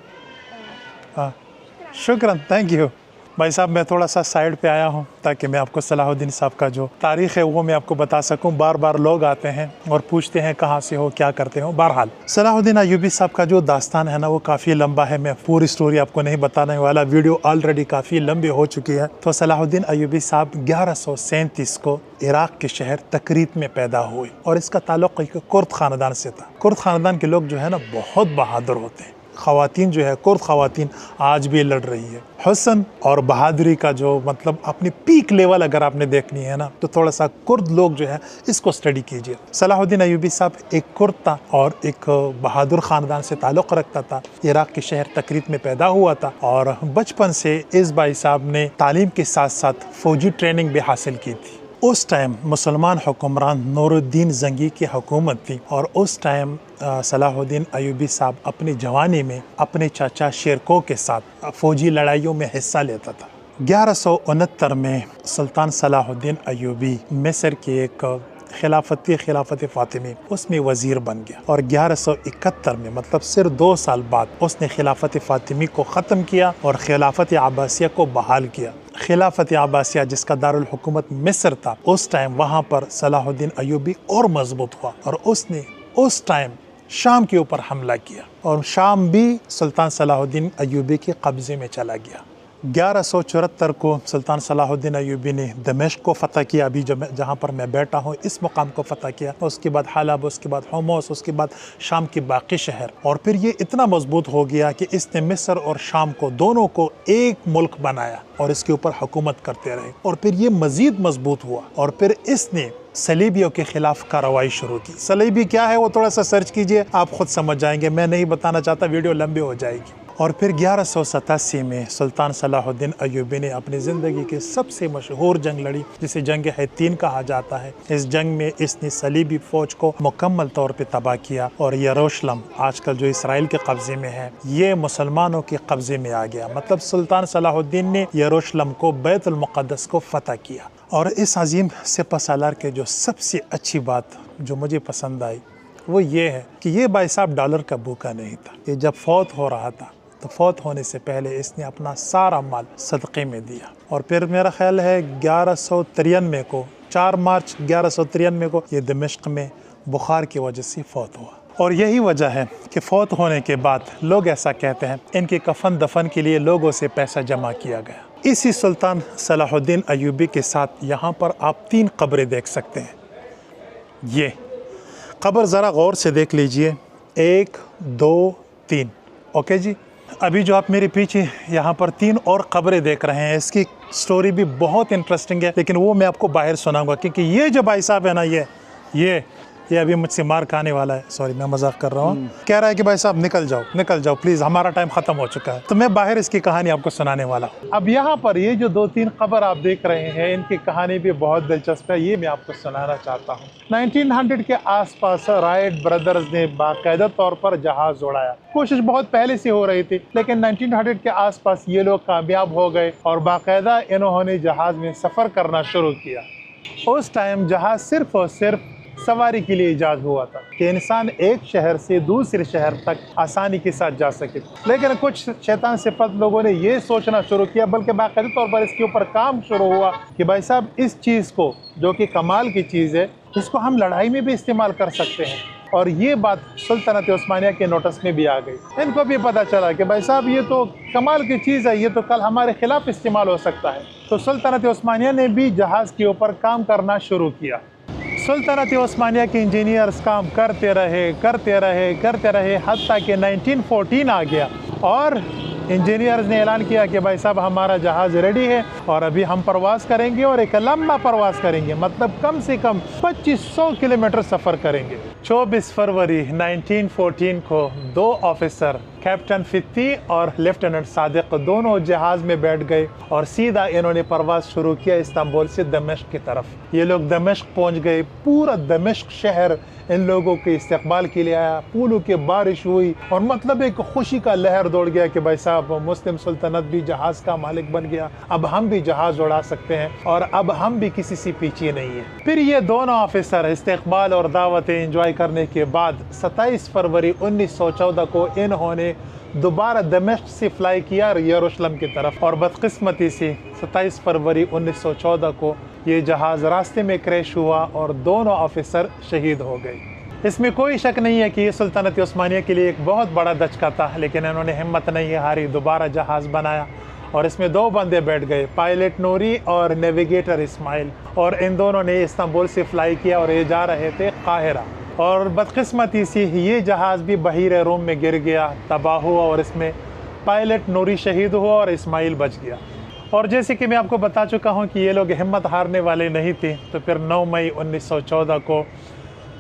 शुक्रन, थैंक यू। भाई साहब मैं थोड़ा सा साइड पे आया हूँ ताकि मैं आपको सलाहुद्दीन साहब का जो तारीख़ है वो मैं आपको बता सकूँ। बार बार लोग आते हैं और पूछते हैं कहाँ से हो, क्या करते हो। बहरहाल सलाहुद्दीन अय्यूबी साहब का जो दास्तान है ना, वो काफ़ी लंबा है। मैं पूरी स्टोरी आपको नहीं बताने वाला, वीडियो ऑलरेडी काफ़ी लंबी हो चुकी है। तो सलाहुद्दीन अय्यूबी साहब 1137 को इराक़ के शहर तकरीत में पैदा हुए, और इसका ताल्लुक़ एक कुर्द ख़ानदान से था। कुर्द ख़ानदान के लोग जो है ना बहुत बहादुर होते हैं। ख़वातीन जो है, कुर्द ख़वातीन आज भी लड़ रही है। हुस्न और बहादुरी का जो मतलब अपनी पीक लेवल अगर आपने देखनी है ना, तो थोड़ा सा कुर्द लोग जो है इसको स्टडी कीजिए। सलाहुद्दीन अय्यूबी साहब एक कुर्द था और एक बहादुर ख़ानदान से ताल्लुक़ रखता था। इराक़ के शहर तकरीत में पैदा हुआ था, और बचपन से इस भाई साहब ने तालीम के साथ साथ फ़ौजी ट्रेनिंग भी हासिल की थी। उस टाइम मुसलमान हुक्मरान नूरुद्दीन जंगी की हुकूमत थी, और उस टाइम सलाहुद्दीन अय्यूबी साहब अपनी जवानी में अपने चाचा शेरको के साथ फ़ौजी लड़ाइयों में हिस्सा लेता था। 1169 में सुल्तान सलाहुद्दीन अय्यूबी मिस्र की एक खिलाफत फ़ातिमी उसमें वज़ीर बन गया, और 1171 में मतलब सिर्फ 2 साल बाद उसने खिलाफत फ़ातिमी को ख़त्म किया और खिलाफत अब्बासिया को बहाल किया। खिलाफत अब्बासिया जिसका दारुल हुकूमत मिस्र था, उस टाइम वहाँ पर सलाहुद्दीन अय्यूबी और मजबूत हुआ, और उसने उस टाइम शाम के ऊपर हमला किया, और शाम भी सुल्तान सलाहुद्दीन अय्यूबी के कब्ज़े में चला गया। 1174 को सुल्तान सलाहुद्दीन अय्यूबी ने दमिश्क को फ़तह किया, अभी जहाँ पर मैं बैठा हूँ इस मुकाम को फ़तह किया। उसके बाद हलब, उसके बाद होमस, उसके बाद शाम के बाकी शहर, और फिर ये इतना मजबूत हो गया कि इसने मिस्र और शाम को दोनों को एक मुल्क बनाया और इसके ऊपर हुकूमत करते रहे, और फिर ये मज़ीद मजबूत हुआ, और फिर इसने सलीबियों के खिलाफ कार्रवाई शुरू की। सलीबी क्या है वो थोड़ा सा सर्च कीजिए, आप खुद समझ जाएंगे, मैं नहीं बताना चाहता, वीडियो लंबी हो जाएगी। और फिर 1187 में सुल्तान सलाहुद्दीन अय्यूबी ने अपनी ज़िंदगी की सबसे मशहूर जंग लड़ी, जिसे जंग हित्तीन कहा जाता है। इस जंग में इसने सलीबी फ़ौज को मुकम्मल तौर पे तबाह किया, और यरूशलेम आजकल जो इसराइल के कब्ज़े में है, ये मुसलमानों के कब्ज़े में आ गया। मतलब सुल्तान सलाहुद्दीन ने यरूशलेम को बैतुल मुक़द्दस को फ़तह किया। और इस अजीम सिपह सालार के जो सबसे अच्छी बात जो मुझे पसंद आई वो ये है कि ये भाई साहब डॉलर का भूखा नहीं था। ये जब फौत हो रहा था तो फौत होने से पहले इसने अपना सारा माल सदक़े में दिया। और फिर मेरा ख्याल है 1193 को 4 मार्च 1193 को ये दमिश्क में बुखार की वजह से फौत हुआ। और यही वजह है कि फ़ौत होने के बाद लोग ऐसा कहते हैं इनके कफन दफन के लिए लोगों से पैसा जमा किया गया। इसी सुल्तान सलाहुद्दीन अय्यूबी के साथ यहाँ पर आप 3 कब्रें देख सकते हैं। ये कब्र ज़रा गौर से देख लीजिए, 1 2 3। ओके जी, अभी जो आप मेरे पीछे यहाँ पर 3 और कब्रें देख रहे हैं, इसकी स्टोरी भी बहुत इंटरेस्टिंग है, लेकिन वो मैं आपको बाहर सुनाऊंगा क्योंकि ये जो भाई साहब है ना, ये अभी मुझसे मार खाने वाला है। सॉरी, मैं मजाक कर रहा हूँ। कह रहा है कि भाई साहब निकल जाओ प्लीज़, हमारा टाइम ख़त्म हो चुका है। तो मैं बाहर इसकी कहानी आपको सुनाने वाला हूँ। अब यहाँ पर ये जो 2-3 कब्र आप देख रहे हैं, इनकी कहानी भी बहुत दिलचस्प है, ये मैं आपको सुनाना चाहता हूँ। 1900 के आसपास राइट ब्रदर्स ने बाकायदा तौर पर जहाज़ उड़ाया। कोशिश बहुत पहले से हो रही थी, लेकिन 1900 के आसपास ये लोग कामयाब हो गए और बाकायदा इन्होंने जहाज़ में सफ़र करना शुरू किया। उस टाइम जहाज़ सिर्फ़ और सिर्फ सवारी के लिए ईजाद हुआ था कि इंसान एक शहर से दूसरे शहर तक आसानी के साथ जा सके। लेकिन कुछ शैतान सिफत लोगों ने ये सोचना शुरू किया, बल्कि बाकायदा तौर पर इसके ऊपर काम शुरू हुआ कि भाई साहब इस चीज़ को, जो कि कमाल की चीज़ है, इसको हम लड़ाई में भी इस्तेमाल कर सकते हैं। और ये बात सुल्तानत उस्मानिया के नोटिस में भी आ गई। इनको भी पता चला कि भाई साहब ये तो कमाल की चीज़ है, ये तो कल हमारे खिलाफ इस्तेमाल हो सकता है। तो सुल्तानत उस्मानिया ने भी जहाज़ के ऊपर काम करना शुरू किया। सुल्तानत उस्मानिया के इंजीनियर्स काम करते रहे, हत्ता कि 1914 आ गया और इंजीनियर्स ने ऐलान किया कि भाई साहब हमारा जहाज़ रेडी है और अभी हम परवाज़ करेंगे और एक लंबा परवाज़ करेंगे, मतलब कम से कम 2500 किलोमीटर सफ़र करेंगे। 24 फरवरी 1914 को 2 ऑफिसर, कैप्टन फित्ती और लेफ्टिनेंट सादिक, दोनों जहाज़ में बैठ गए और सीधा इन्होंने परवाज़ शुरू किया इस्तांबुल से दमिश्क की तरफ। ये लोग दमिश्क पहुंच गए। पूरा दमिश्क शहर इन लोगों के इस्तकबाल के लिए आया। फूलों की बारिश हुई और मतलब एक खुशी का लहर दौड़ गया कि भाई साहब मुस्लिम सुल्तनत भी जहाज़ का मालिक बन गया, अब हम भी जहाज़ उड़ा सकते हैं और अब हम भी किसी से पीछे नहीं है। फिर ये दोनों ऑफिसर इस्तकबाल और दावतें एंजॉय करने के बाद 27 फरवरी 1914 को इन्होंने दोबारा दमिश्क से फ्लाई किया यरूशलेम की तरफ। और बदकिस्मती से 27 फरवरी 1914 को ये जहाज़ रास्ते में क्रैश हुआ और दोनों ऑफिसर शहीद हो गए। इसमें कोई शक नहीं है कि ये सुल्तानत उस्मानिया के लिए एक बहुत बड़ा धचका था, लेकिन इन्होंने हिम्मत नहीं हारी, दोबारा जहाज़ बनाया और इसमें 2 बंदे बैठ गए, पायलट नूरी और नेविगेटर इस्माइल। और इन दोनों ने इस्तांबुल से फ्लाई किया और ये जा रहे थे काहिरा। और बदकिस्मती से ये जहाज़ भी बहीर रूम में गिर गया, तबाह हुआ और इसमें पायलट नूरी शहीद हुआ और इस्माइल बच गया। और जैसे कि मैं आपको बता चुका हूँ कि ये लोग हिम्मत हारने वाले नहीं थे, तो फिर 9 मई 1914 को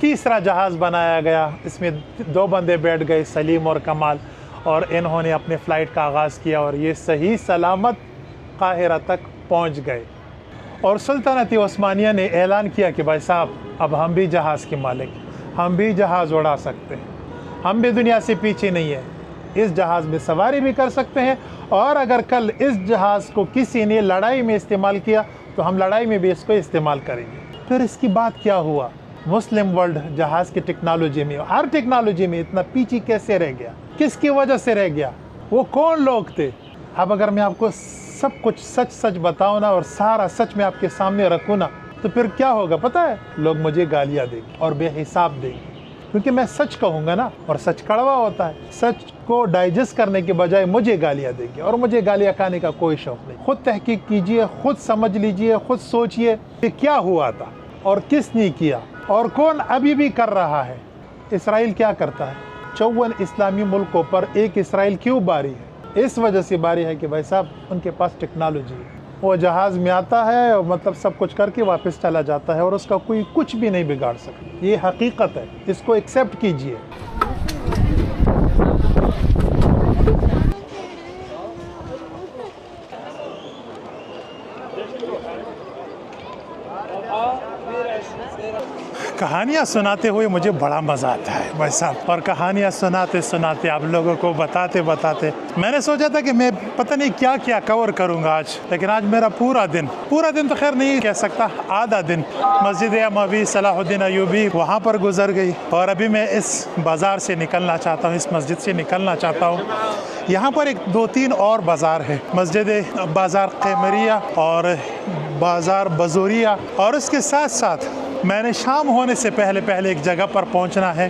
तीसरा जहाज़ बनाया गया। इसमें 2 बंदे बैठ गए, सलीम और कमाल, और इन्होंने अपने फ़्लाइट का आगाज़ किया और ये सही सलामत काहिरा तक पहुँच गए। और सुल्तानत उस्मानिया ने ऐलान किया कि भाई साहब अब हम भी जहाज़ के मालिक, हम भी जहाज़ उड़ा सकते हैं, हम भी दुनिया से पीछे नहीं है, इस जहाज़ में सवारी भी कर सकते हैं और अगर कल इस जहाज़ को किसी ने लड़ाई में इस्तेमाल किया तो हम लड़ाई में भी इसको इस्तेमाल करेंगे। फिर इसकी बात क्या हुआ, मुस्लिम वर्ल्ड जहाज़ की टेक्नोलॉजी में, हर टेक्नोलॉजी में इतना पीछे कैसे रह गया, किसकी वजह से रह गया, वो कौन लोग थे। अब अगर मैं आपको सब कुछ सच सच बताऊँ ना और सारा सच मैं आपके सामने रखूँ ना, तो फिर क्या होगा पता है, लोग मुझे गालियाँ देंगे और बेहिसाब देंगे, क्योंकि मैं सच कहूँगा ना और सच कड़वा होता है। सच को डाइजेस्ट करने के बजाय मुझे गालियाँ देंगे और मुझे गालियाँ खाने का कोई शौक़ नहीं। खुद तहकीक कीजिए, खुद समझ लीजिए, खुद सोचिए कि क्या हुआ था और किसने किया और कौन अभी भी कर रहा है। इसराइल क्या करता है, 54 इस्लामी मुल्कों पर एक इसराइल क्यों बारी है, इस वजह से बारी है कि भाई साहब उनके पास टेक्नोलॉजी है। वो जहाज़ में आता है और मतलब सब कुछ करके वापस चला जाता है और उसका कोई कुछ भी नहीं बिगाड़ सकता। ये हकीकत है, इसको एक्सेप्ट कीजिए। कहानियाँ सुनाते हुए मुझे बड़ा मज़ा आता है भाई साहब, और कहानियाँ सुनाते सुनाते आप लोगों को बताते बताते मैंने सोचा था कि मैं पता नहीं क्या क्या कवर करूँगा आज, लेकिन आज मेरा पूरा दिन तो खैर नहीं कह सकता, आधा दिन मस्जिद अमवी सलाहुद्दीन अय्यूबी वहाँ पर गुजर गई। और अभी मैं इस बाज़ार से निकलना चाहता हूँ, इस मस्जिद से निकलना चाहता हूँ यहाँ पर एक 2-3 और बाज़ार है, मस्जिद बाज़ार क़ैमरिया और बाज़ार बजोरिया, और उसके साथ साथ मैंने शाम होने से पहले एक जगह पर पहुँचना है,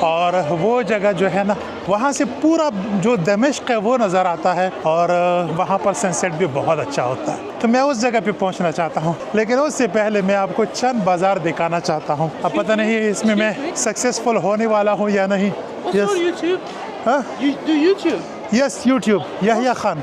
और वो जगह जो है ना, वहाँ से पूरा जो दमिश्क है वो नज़र आता है, और वहाँ पर सनसेट भी बहुत अच्छा होता है। तो मैं उस जगह पे पहुँचना चाहता हूँ, लेकिन उससे पहले मैं आपको चंद बाज़ार दिखाना चाहता हूँ। अब पता नहीं इसमें मैं सक्सेसफुल होने वाला हूँ या नहीं। What's your YouTube? हाँ, You do YouTube? Yes YouTube, Yahya Khan,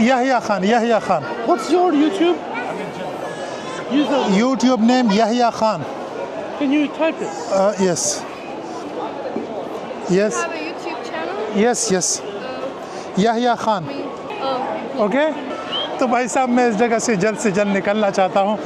Yahya Khan, What's your YouTube? User. YouTube name Yahya Khan. Can you type it? Yes yes Have a YouTube channel? Yes Yahya Khan. Oh. Okay, तो भाई साहब मैं इस जगह से जल्द निकलना चाहता हूँ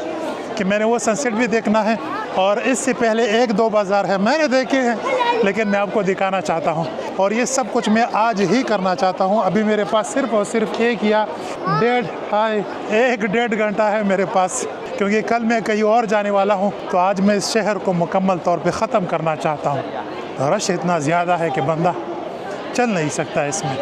कि मैंने वो सनसेट भी देखना है, और इससे पहले 1-2 बाज़ार है मैंने देखे हैं, लेकिन मैं आपको दिखाना चाहता हूँ, और ये सब कुछ मैं आज ही करना चाहता हूँ। अभी मेरे पास सिर्फ और सिर्फ 1-1.5 घंटा है मेरे पास, क्योंकि कल मैं कहीं और जाने वाला हूँ। तो आज मैं इस शहर को मुकम्मल तौर पे ख़त्म करना चाहता हूँ। रश इतना ज़्यादा है कि बंदा चल नहीं सकता इसमें।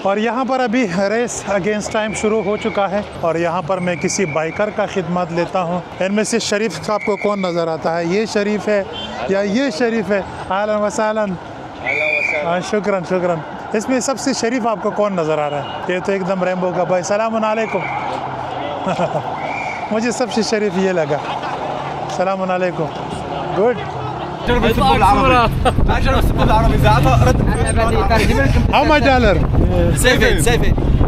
और यहाँ पर अभी रेस अगेंस्ट टाइम शुरू हो चुका है, और यहाँ पर मैं किसी बाइकर का खिदमत लेता हूँ। इनमें से शरीफ आपको कौन नज़र आता है? ये शरीफ है या ये शरीफ है? आलन वसालन, शुक्रन। इसमें सबसे शरीफ आपको कौन नज़र आ रहा है? ये तो एकदम रेम्बो का भाई। सलाम अलैकुम। मुझे सबसे शरीफ ये लगा। सलाम अलैकुम। Good. How much dollar? 7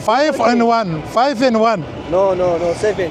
5 in 1 no 7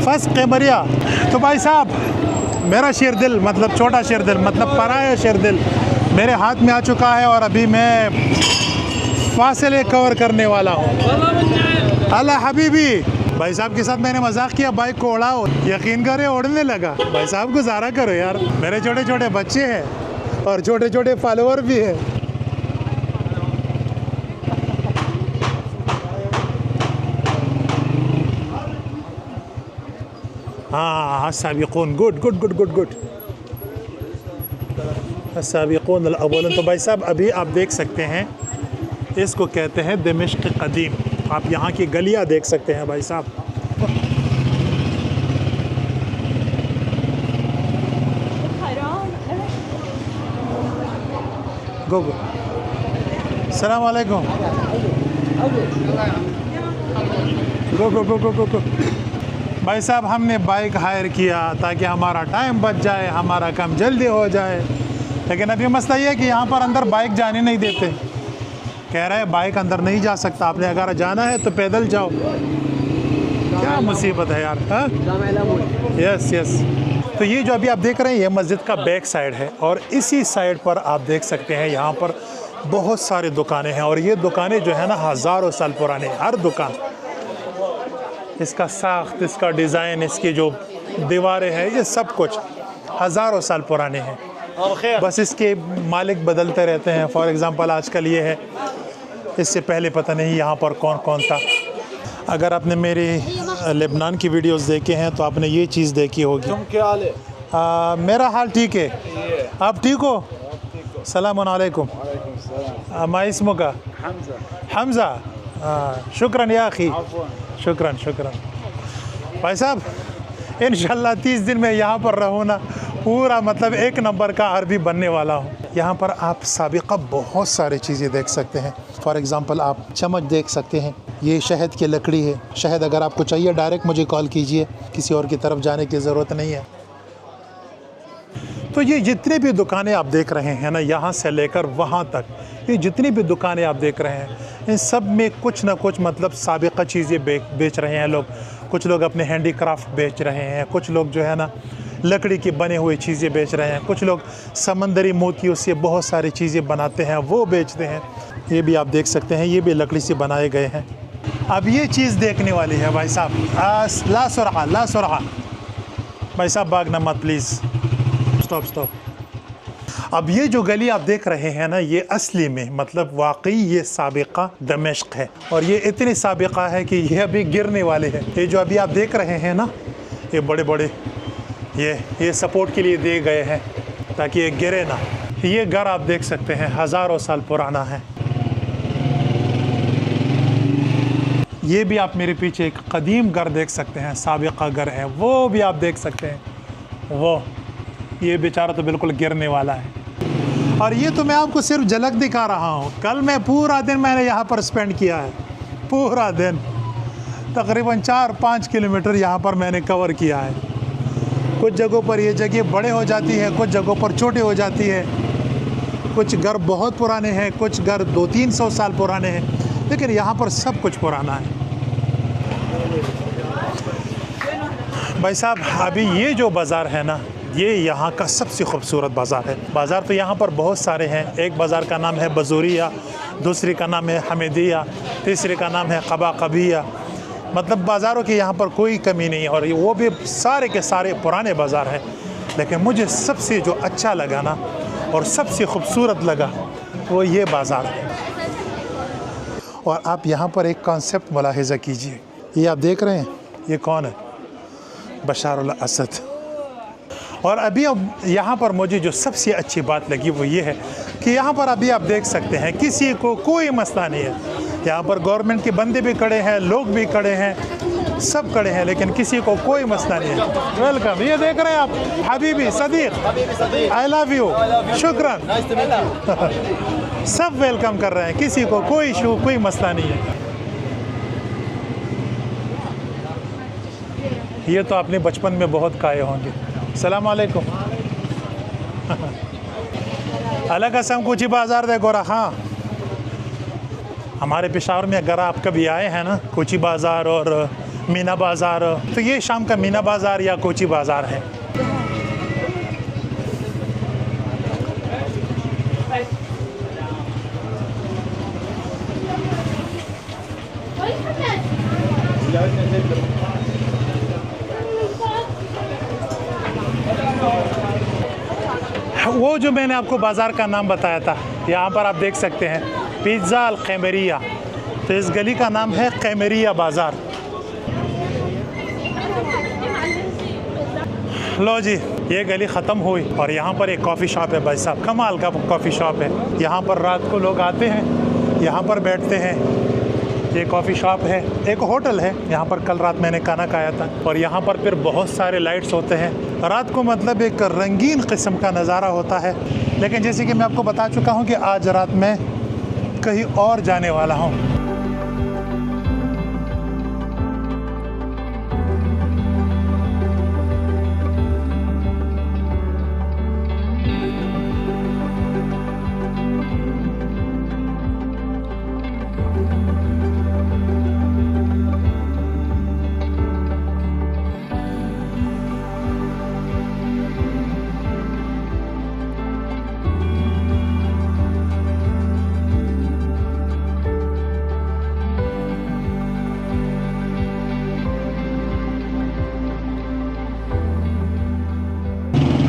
first कैमरिया। तो भाई साहब मेरा शेर दिल मतलब छोटा शेर दिल मतलब पराया शेर दिल मेरे हाथ में आ चुका है, और अभी मैं फासले कवर करने वाला हूँ। अल्लाह हबीबी। भाई साहब के साथ मैंने मजाक किया, बाइक को उड़ाओ, यकीन करे उड़ने लगा। भाई साहब गुजारा करो यार, मेरे छोटे छोटे बच्चे हैं और छोटे छोटे फॉलोअर भी हैं। हाँ साबिक़ून, गुड साबिक़ून अल-अव्वलून। तो भाई साहब अभी आप देख सकते हैं, इसको कहते हैं दमिश्क कदीम। आप यहाँ की गलियाँ देख सकते हैं भाई साहब। गो सलाम वालेकुम। गो भाई साहब हमने बाइक हायर किया ताकि हमारा टाइम बच जाए, हमारा काम जल्दी हो जाए, लेकिन अभी मसला ये है कि यहाँ पर अंदर बाइक जाने नहीं देते। कह रहे हैं बाइक अंदर नहीं जा सकता, आपने अगर जाना है तो पैदल जाओ। क्या मुसीबत है यार। हाँ यस। तो ये जो अभी आप देख रहे हैं ये मस्जिद का बैक साइड है, और इसी साइड पर आप देख सकते हैं यहाँ पर बहुत सारी दुकानें हैं, और ये दुकानें जो है ना हज़ारों साल पुरानी है। हर दुकान, इसका साख्त, इसका डिज़ाइन, इसकी जो दीवारें हैं, ये सब कुछ हज़ारों साल पुराने हैं। बस इसके मालिक बदलते रहते हैं। फॉर एग्ज़ाम्पल आजकल ये है, इससे पहले पता नहीं यहाँ पर कौन कौन था। अगर आपने मेरे लेबनान की वीडियोस देखे हैं तो आपने ये चीज़ देखी होगी। मेरा हाल ठीक है, आप ठीक हो? सलाम अलैकुम। माँ इसमो का हमज़ा। शुक्रन या अखी, शुक्रन। भाई साहब इंशाल्लाह 30 दिन में यहाँ पर रहूँ ना, पूरा मतलब 1 नंबर का अरबी बनने वाला हूँ। यहाँ पर आप साबिक़ा बहुत सारी चीज़ें देख सकते हैं। फॉर एग्ज़ाम्पल आप चम्मच देख सकते हैं, ये शहद की लकड़ी है। शहद अगर आपको चाहिए डायरेक्ट मुझे कॉल कीजिए, किसी और की तरफ जाने की ज़रूरत नहीं है। तो ये जितने भी दुकानें आप देख रहे हैं ना, यहाँ से लेकर वहाँ तक, ये जितनी भी दुकानें आप देख रहे हैं, इन सब में कुछ ना कुछ मतलब साबिक़ा चीज़ें बेच रहे हैं लोग। कुछ लोग अपने हैंडीक्राफ्ट बेच रहे हैं, कुछ लोग जो है ना लकड़ी की बने हुई चीज़ें बेच रहे हैं, कुछ लोग समंदरी मोतियों से बहुत सारी चीज़ें बनाते हैं वो बेचते हैं। ये भी आप देख सकते हैं, ये भी लकड़ी से बनाए गए हैं। अब ये चीज़ देखने वाली है भाई साहब। ला सुरहा भाई साहब, भागना मत प्लीज़, स्टॉप। अब ये जो गली आप देख रहे हैं ना, ये असली में मतलब वाकई ये साबिक़ा दमिश्क है, और ये इतनी साबिक़ा है कि ये अभी गिरने वाले हैं। ये जो अभी आप देख रहे हैं ना, ये बड़े बड़े ये सपोर्ट के लिए दिए गए हैं ताकि ये गिरे ना। ये घर आप देख सकते हैं हज़ारों साल पुराना है। ये भी आप मेरे पीछे एक कदीम घर देख सकते हैं, साबिका घर है, वो भी आप देख सकते हैं। वो ये बेचारा तो बिल्कुल गिरने वाला है। और ये तो मैं आपको सिर्फ झलक दिखा रहा हूँ। कल मैं पूरा दिन मैंने यहाँ पर स्पेंड किया है, पूरा दिन तकरीबन 4-5 किलोमीटर यहाँ पर मैंने कवर किया है। कुछ जगहों पर ये जगह बड़े हो जाती है, कुछ जगहों पर छोटे हो जाती है। कुछ घर बहुत पुराने हैं, कुछ घर 200-300 साल पुराने हैं, लेकिन यहाँ पर सब कुछ पुराना है। भाई साहब, अभी ये जो बाज़ार है ना, ये यहाँ का सबसे खूबसूरत बाज़ार है। बाज़ार तो यहाँ पर बहुत सारे हैं। एक बाज़ार का नाम है बजूरिया, दूसरी का नाम है हमीदिया, तीसरे का नाम है कबा कबिया। मतलब बाज़ारों की यहाँ पर कोई कमी नहीं, और वो भी सारे के सारे पुराने बाज़ार हैं। लेकिन मुझे सबसे जो अच्छा लगा ना और सबसे खूबसूरत लगा वो ये बाज़ार है। और आप यहाँ पर एक कॉन्सेप्ट मुलाहिज़ा कीजिए। ये आप देख रहे हैं, ये कौन है? बशार अल असद। और अभी अब यहाँ पर मुझे जो सबसे अच्छी बात लगी वो ये है कि यहाँ पर अभी आप देख सकते हैं किसी को कोई मसला नहीं है। यहाँ पर गवर्नमेंट के बंदे भी खड़े हैं, लोग भी खड़े हैं, सब खड़े हैं, लेकिन किसी को कोई मसला नहीं है। वेलकम। ये देख रहे हैं आप, हबीबी सदीक, आई लव यू, शुक्रान। सब वेलकम कर रहे हैं, किसी को कोई इशू, कोई मसला नहीं है। ये तो आपने बचपन में बहुत खाए होंगे। सलाम अलैकुम। अलग कसम कुछ बाज़ार दे गोरा। हाँ, हमारे पेशावर में अगर आप कभी आए हैं ना, कोची बाज़ार और मीना बाज़ार, तो ये शाम का मीना बाज़ार या कोची बाज़ार है। वो जो मैंने आपको बाज़ार का नाम बताया था, यहाँ पर आप देख सकते हैं पिज़्ज़ा अल क़ैमरिया। तो इस गली का नाम है क़ैमरिया बाज़ार। लो जी, ये गली ख़त्म हुई और यहाँ पर एक कॉफ़ी शॉप है। भाई साहब, कमाल का कॉफ़ी शॉप है। यहाँ पर रात को लोग आते हैं, यहाँ पर बैठते हैं। ये कॉफ़ी शॉप है, एक होटल है। यहाँ पर कल रात मैंने खाना खाया था। और यहाँ पर फिर बहुत सारे लाइट्स होते हैं रात को, मतलब एक रंगीन किस्म का नज़ारा होता है। लेकिन जैसे कि मैं आपको बता चुका हूँ कि आज रात मैं कहीं और जाने वाला हूँ।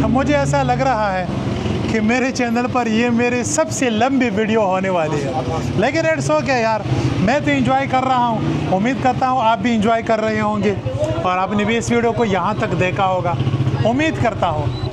मुझे ऐसा लग रहा है कि मेरे चैनल पर ये मेरी सबसे लंबी वीडियो होने वाली है, लेकिन इट्स ओके यार, मैं तो एंजॉय कर रहा हूँ। उम्मीद करता हूँ आप भी एंजॉय कर रहे होंगे और आपने भी इस वीडियो को यहाँ तक देखा होगा, उम्मीद करता हूँ।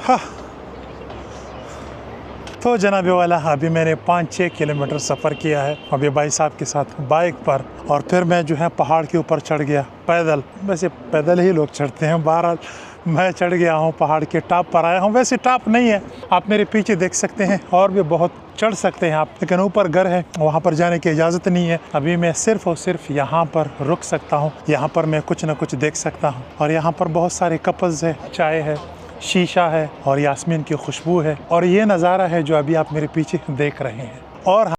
हाँ। तो जनाबे वाला अभी मैंने 5-6 किलोमीटर सफ़र किया है अभी भाई साहब के साथ बाइक पर, और फिर मैं जो है पहाड़ के ऊपर चढ़ गया पैदल। वैसे पैदल ही लोग चढ़ते हैं, बहरहाल मैं चढ़ गया हूँ, पहाड़ के टॉप पर आया हूँ। वैसे टॉप नहीं है, आप मेरे पीछे देख सकते हैं, और भी बहुत चढ़ सकते हैं आप, लेकिन ऊपर घर है, वहाँ पर जाने की इजाज़त नहीं है। अभी मैं सिर्फ़ और सिर्फ यहाँ पर रुक सकता हूँ, यहाँ पर मैं कुछ ना कुछ देख सकता हूँ। और यहाँ पर बहुत सारे कपल्स है, चाय है, शीशा है और यास्मीन की खुशबू है, और ये नज़ारा है जो अभी आप मेरे पीछे देख रहे हैं। और